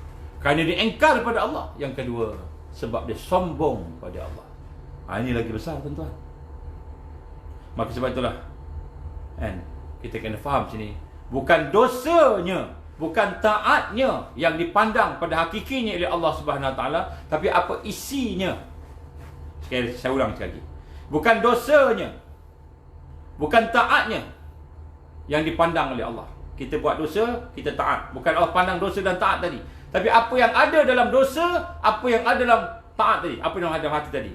kerana dia engkar pada Allah. Yang kedua, sebab dia sombong pada Allah. Ini lagi besar, tuan-tuan. Maka sebab itulah, kita kena faham sini, bukan dosanya, bukan taatnya yang dipandang pada hakikinya oleh Allah Subhanahu Wa Taala, tapi apa isinya. Saya ulang sekali lagi. Bukan dosanya, bukan taatnya yang dipandang oleh Allah. Kita buat dosa, kita taat. Bukan Allah pandang dosa dan taat tadi, tapi apa yang ada dalam dosa, apa yang ada dalam taat tadi, apa yang ada dalam hati tadi.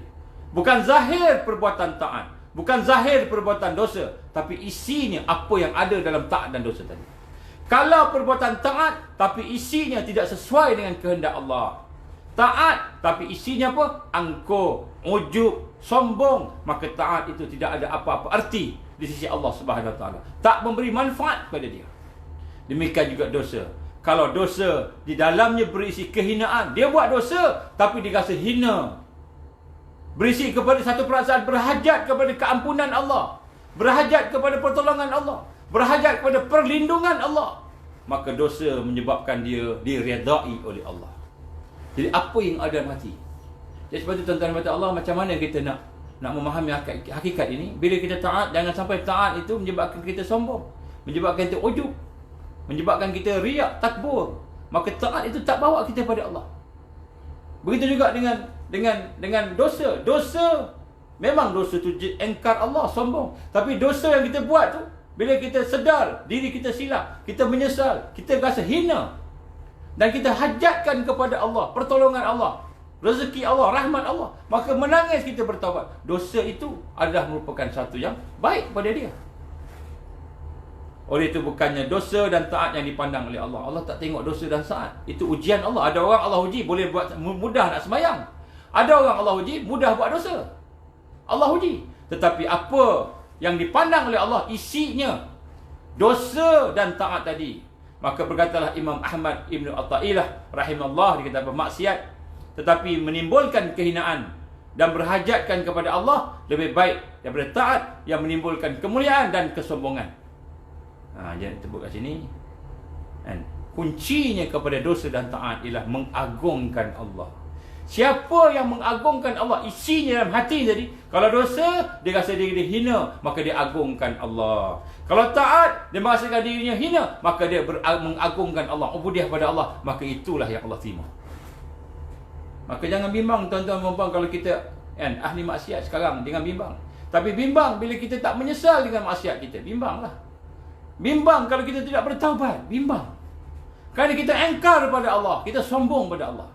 Bukan zahir perbuatan taat, bukan zahir perbuatan dosa, tapi isinya apa yang ada dalam taat dan dosa tadi. Kalau perbuatan taat tapi isinya tidak sesuai dengan kehendak Allah, taat tapi isinya apa? Angkuh, ujub, sombong, maka taat itu tidak ada apa-apa arti di sisi Allah Subhanahu Wa Taala. Tak memberi manfaat kepada dia. Demikian juga dosa. Kalau dosa di dalamnya berisi kehinaan, dia buat dosa tapi dia rasa hina, berisi kepada satu perasaan berhajat kepada keampunan Allah, berhajat kepada pertolongan Allah, berhajat kepada perlindungan Allah, maka dosa menyebabkan dia diredai oleh Allah. Jadi apa yang ada dalam hati. Jadi sebab itu tuan-tuan kata Allah, macam mana kita nak memahami hakikat ini? Bila kita taat, jangan sampai taat itu menyebabkan kita sombong, menyebabkan kita ujub, menyebabkan kita riak, takbur. Maka taat itu tak bawa kita pada Allah. Begitu juga dengan dosa. Dosa, memang dosa tu engkar Allah, sombong. Tapi dosa yang kita buat tu, bila kita sedar diri kita silap, kita menyesal, kita rasa hina, dan kita hajatkan kepada Allah pertolongan Allah, rezeki Allah, rahmat Allah, maka menangis kita bertaubat. Dosa itu adalah merupakan satu yang baik pada dia. Oleh itu bukannya dosa dan taat yang dipandang oleh Allah. Allah tak tengok dosa dan taat. Itu ujian Allah. Ada orang Allah uji boleh buat mudah nak sembahyang. Ada orang Allah uji mudah buat dosa. Allah uji. Tetapi apa yang dipandang oleh Allah isinya dosa dan taat tadi. Maka berkatalah Imam Ahmad Ibn Atta'illah rahimahullah, dia kata maksiat tetapi menimbulkan kehinaan, dan berhajatkan kepada Allah lebih baik daripada taat yang menimbulkan kemuliaan dan kesombongan. Jangan sebut kat sini. Kan? Kuncinya kepada dosa dan taat ialah mengagungkan Allah. Siapa yang mengagungkan Allah, isinya dalam hati tadi. Kalau dosa, dia rasa diri dia hina, maka dia agungkan Allah. Kalau taat, dia merasakan dirinya hina, maka dia mengagungkan Allah, ubudiah pada Allah. Maka itulah yang Allah terima. Maka jangan bimbang tuan-tuan dan puan kalau kita ahli maksiat sekarang, jangan bimbang. Tapi bimbang bila kita tak menyesal dengan maksiat kita. Bimbanglah. Bimbang kalau kita tidak bertaubat. Bimbang. Kerana kita engkar pada Allah, kita sombong pada Allah.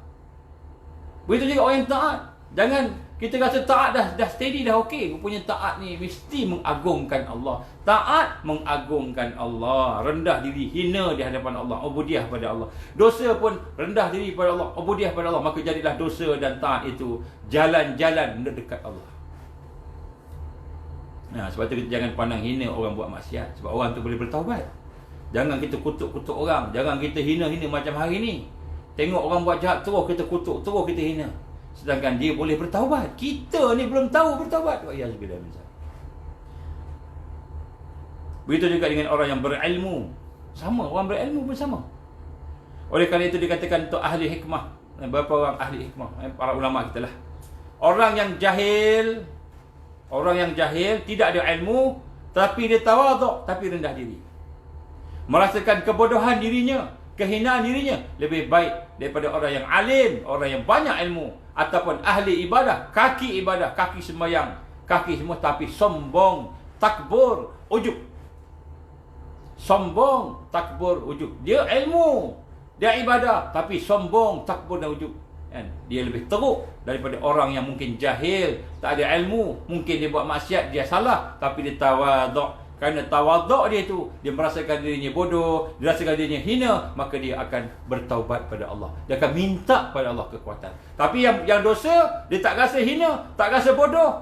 Begitu juga orang yang taat. Jangan kita rasa taat dah steady, dah okey. Rupanya taat ni mesti mengagungkan Allah. Taat mengagungkan Allah. Rendah diri, hina di hadapan Allah. Ubudiah pada Allah. Dosa pun rendah diri pada Allah. Ubudiah pada Allah. Maka jadilah dosa dan taat itu jalan-jalan mendekat Allah. Sebab tu kita jangan pandang hina orang buat maksiat. Sebab orang tu boleh bertaubat. Jangan kita kutuk-kutuk orang. Jangan kita hina-hina macam hari ni. Tengok orang buat jahat, terus kita kutuk, terus kita hina. Sedangkan dia boleh bertaubat. Kita ni belum tahu bertaubat. Begitu juga dengan orang yang berilmu. Sama, orang berilmu pun sama. Oleh kerana itu dikatakan untuk ahli hikmah. Berapa orang ahli hikmah? Para ulama kita lah. Orang yang jahil, tidak ada ilmu, tapi dia tawaduk, tapi rendah diri. Merasakan kebodohan dirinya, kehinaan dirinya lebih baik daripada orang yang alim, orang yang banyak ilmu, ataupun ahli ibadah, kaki sembahyang, kaki semua, tapi sombong, takbur, ujub. Sombong, takbur, ujub. Dia ilmu, dia ibadah, tapi sombong, takbur dan ujub. Dia lebih teruk daripada orang yang mungkin jahil, tak ada ilmu, mungkin dia buat maksiat, dia salah, tapi dia tawaduk. Kerana tawaduk dia tu, dia merasakan dirinya bodoh, dia merasakan dirinya hina, maka dia akan bertaubat pada Allah. Dia akan minta pada Allah kekuatan. Tapi yang dosa, dia tak rasa hina, tak rasa bodoh,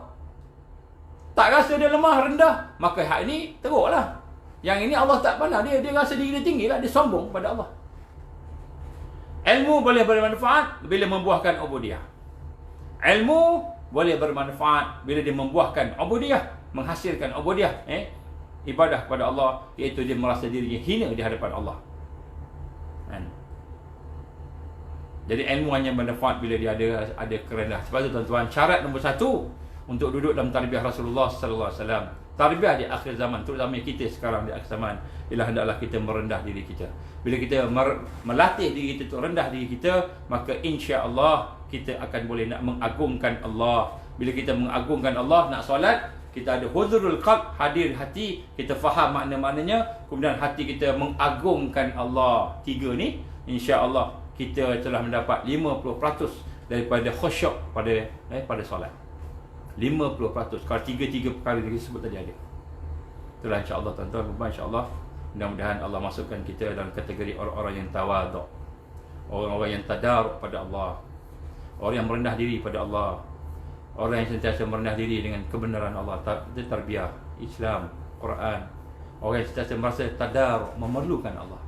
tak rasa dia lemah, rendah, maka hak ini teruklah. Yang ini Allah tak pandang dia, rasa diri dia tinggi lah, dia sombong pada Allah. Ilmu boleh bermanfaat bila membuahkan ubudiah. Ilmu boleh bermanfaat bila dia membuahkan ubudiah, menghasilkan ubudiah, ibadah kepada Allah, iaitu dia merasa dirinya hina di hadapan Allah. Jadi ilmu hanya bermanfaat bila dia ada kerendahan. Sebab itu tuan-tuan, syarat nombor 1 untuk duduk dalam tarbiyah Rasulullah sallallahu alaihi wasallam, tarbiyah di akhir zaman, terutama kita sekarang di akhir zaman, ialah hendaklah kita merendah diri kita. Bila kita melatih diri kita untuk rendah diri kita, maka insya-Allah kita akan boleh nak mengagungkan Allah. Bila kita mengagungkan Allah, nak solat, kita ada huzurul qalb, hadir hati, kita faham makna-maknanya, kemudian hati kita mengagungkan Allah. 3 ni, insya-Allah kita telah mendapat 50% daripada khusyuk pada solat. 50%. Kalau 3 perkara yang disebut tadi ada. Itulah insya-Allah tuan-tuan, insya-Allah mudah-mudahan Allah masukkan kita dalam kategori orang-orang yang tawaduk, orang-orang yang tadaruk pada Allah, orang yang merendah diri pada Allah, orang yang sentiasa merendah diri dengan kebenaran Allah. Itu tarbiyah Islam, Quran. Orang yang sentiasa merasa tadaruk, memerlukan Allah.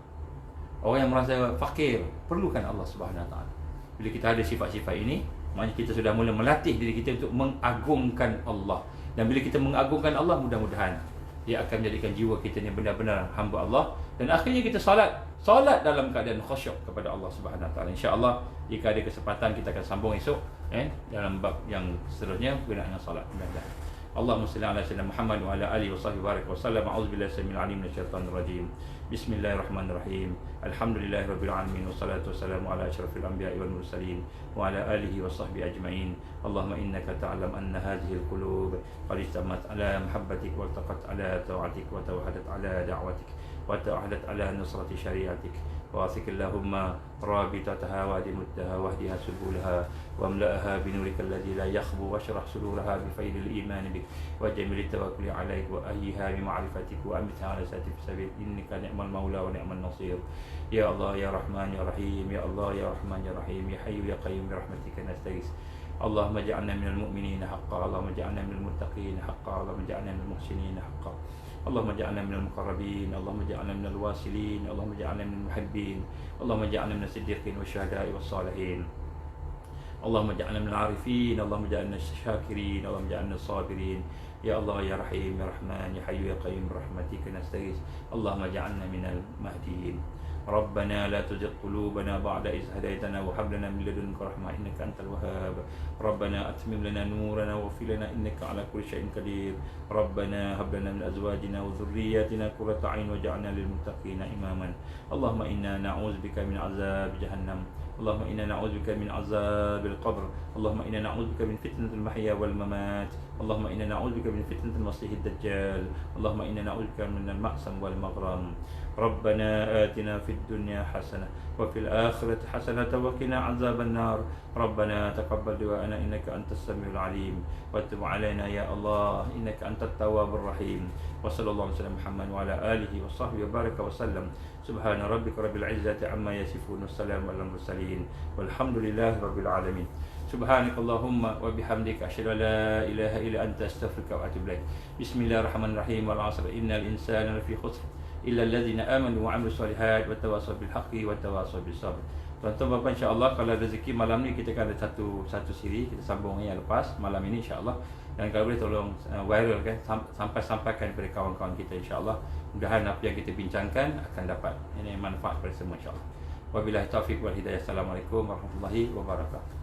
Orang yang merasa fakir, perlukan Allah Subhanahu Wa Taala. Bila kita ada sifat-sifat ini, maknanya kita sudah mula melatih diri kita untuk mengagungkan Allah. Dan bila kita mengagungkan Allah, mudah-mudahan dia akan menjadikan jiwa kita ni benar-benar hamba Allah. Dan akhirnya kita solat dalam keadaan khusyuk kepada Allah Subhanahu Wa Taala. InsyaAllah jika ada kesempatan kita akan sambung esok dalam bab yang seterusnya berkenaan dengan solat. Allahumma salli ala sayyidina Muhammad wa ala alihi wa sahbihi barik wa sallam. A'udzubillahi samil alim minasyaitonir rajim. Bismillahirrahmanirrahim. Alhamdulillahirabbil alamin wassalatu wassalamu ala asyrafil anbiya'i wal mursalin wa ala alihi wa sahbihi ajma'in. Allahumma innaka ta'lam anna hadhihi al-qulub qad istamat ala muhabbatik wa taqat ala ta'atik wa tawahadat ala da'watik wa ta'ahadat ala nusrati syariatik. واسق اللهم رابطتها وادمتها واهدها سبلها واملأها بنورك الذي لا يخبو واشرح صدورها بفيض الإيمان بك وجميل التوكل عليك وأهيها بمعرفتك وأمتها على ساتف سبيل إنك نعم المولى ونعم النصير. يا الله يا رحمن يا رحيم، يا الله يا رحمن يا رحيم، يا حي يا قيوم برحمتك نستغيث. اللهم اجعلنا من المؤمنين حقا، اللهم اجعلنا من المتقين حقا، اللهم اجعلنا من المحسنين حقا، اللهم اجعلنا من المقربين، اللهم اجعلنا من الواصلين، اللهم اجعلنا من المحبين، اللهم اجعلنا من الصديقين والشهداء والصالحين. اللهم اجعلنا من العارفين، اللهم اجعلنا الشاكرين، اللهم اجعلنا الصابرين. يا الله يا رحيم يا رحمن يا حي يا قيوم برحمتك نستغيث. اللهم اجعلنا من المهديين. ربنا لا تزغ قلوبنا بعد إذ هديتنا وهب لنا من لدنك رحمة إنك أنت الوهاب. ربنا أتمم لنا نورنا واغفر لنا إنك على كل شيء قدير. ربنا هب لنا من أزواجنا وذرياتنا قرة أعين واجعلنا للمتقين إماما. اللهم إنا نعوذ بك من عذاب جهنم. اللهم إنا نعوذ بك من عذاب القبر. اللهم إنا نعوذ بك من فتنة المحيا والممات. اللهم إنا نعوذ بك من فتنة المسيح الدجال. اللهم إنا نعوذ بك من المأسم والمغرم. ربنا آتنا في الدنيا حسنة وفي الآخرة حسنة وقنا عذاب النار. ربنا تقبل دعاءنا إنك أنت السميع العليم وتب علينا يا الله إنك أنت التواب الرحيم. وصلى الله على محمد وعلى آله وصحبه وبارك وسلم. سبحان ربك رب العزة عما يصفون والسلام على المرسلين والحمد لله رب العالمين. سبحانك اللهم وبحمدك أشهد أن لا إله إلا أنت أستغفرك وأتوب إليك. بسم الله الرحمن الرحيم. والعصر إن الإنسان لفي خسر إلا الذين آمنوا وعملوا الصالحات وتواصوا بالحق وتواصوا بالصبر. Tuan-tuan Bapak, insya-Allah kalau rezeki malam ni kita akan ada satu siri kita sambung yang lepas malam ini insya-Allah. Dan kalau boleh tolong viral kan sampaikan kepada kawan-kawan kita insya-Allah. Mudah-mudahan apa yang kita bincangkan akan dapat ini manfaat kepada semua insya-Allah. Wabillahi taufiq wal hidayah. Assalamualaikum warahmatullahi wabarakatuh.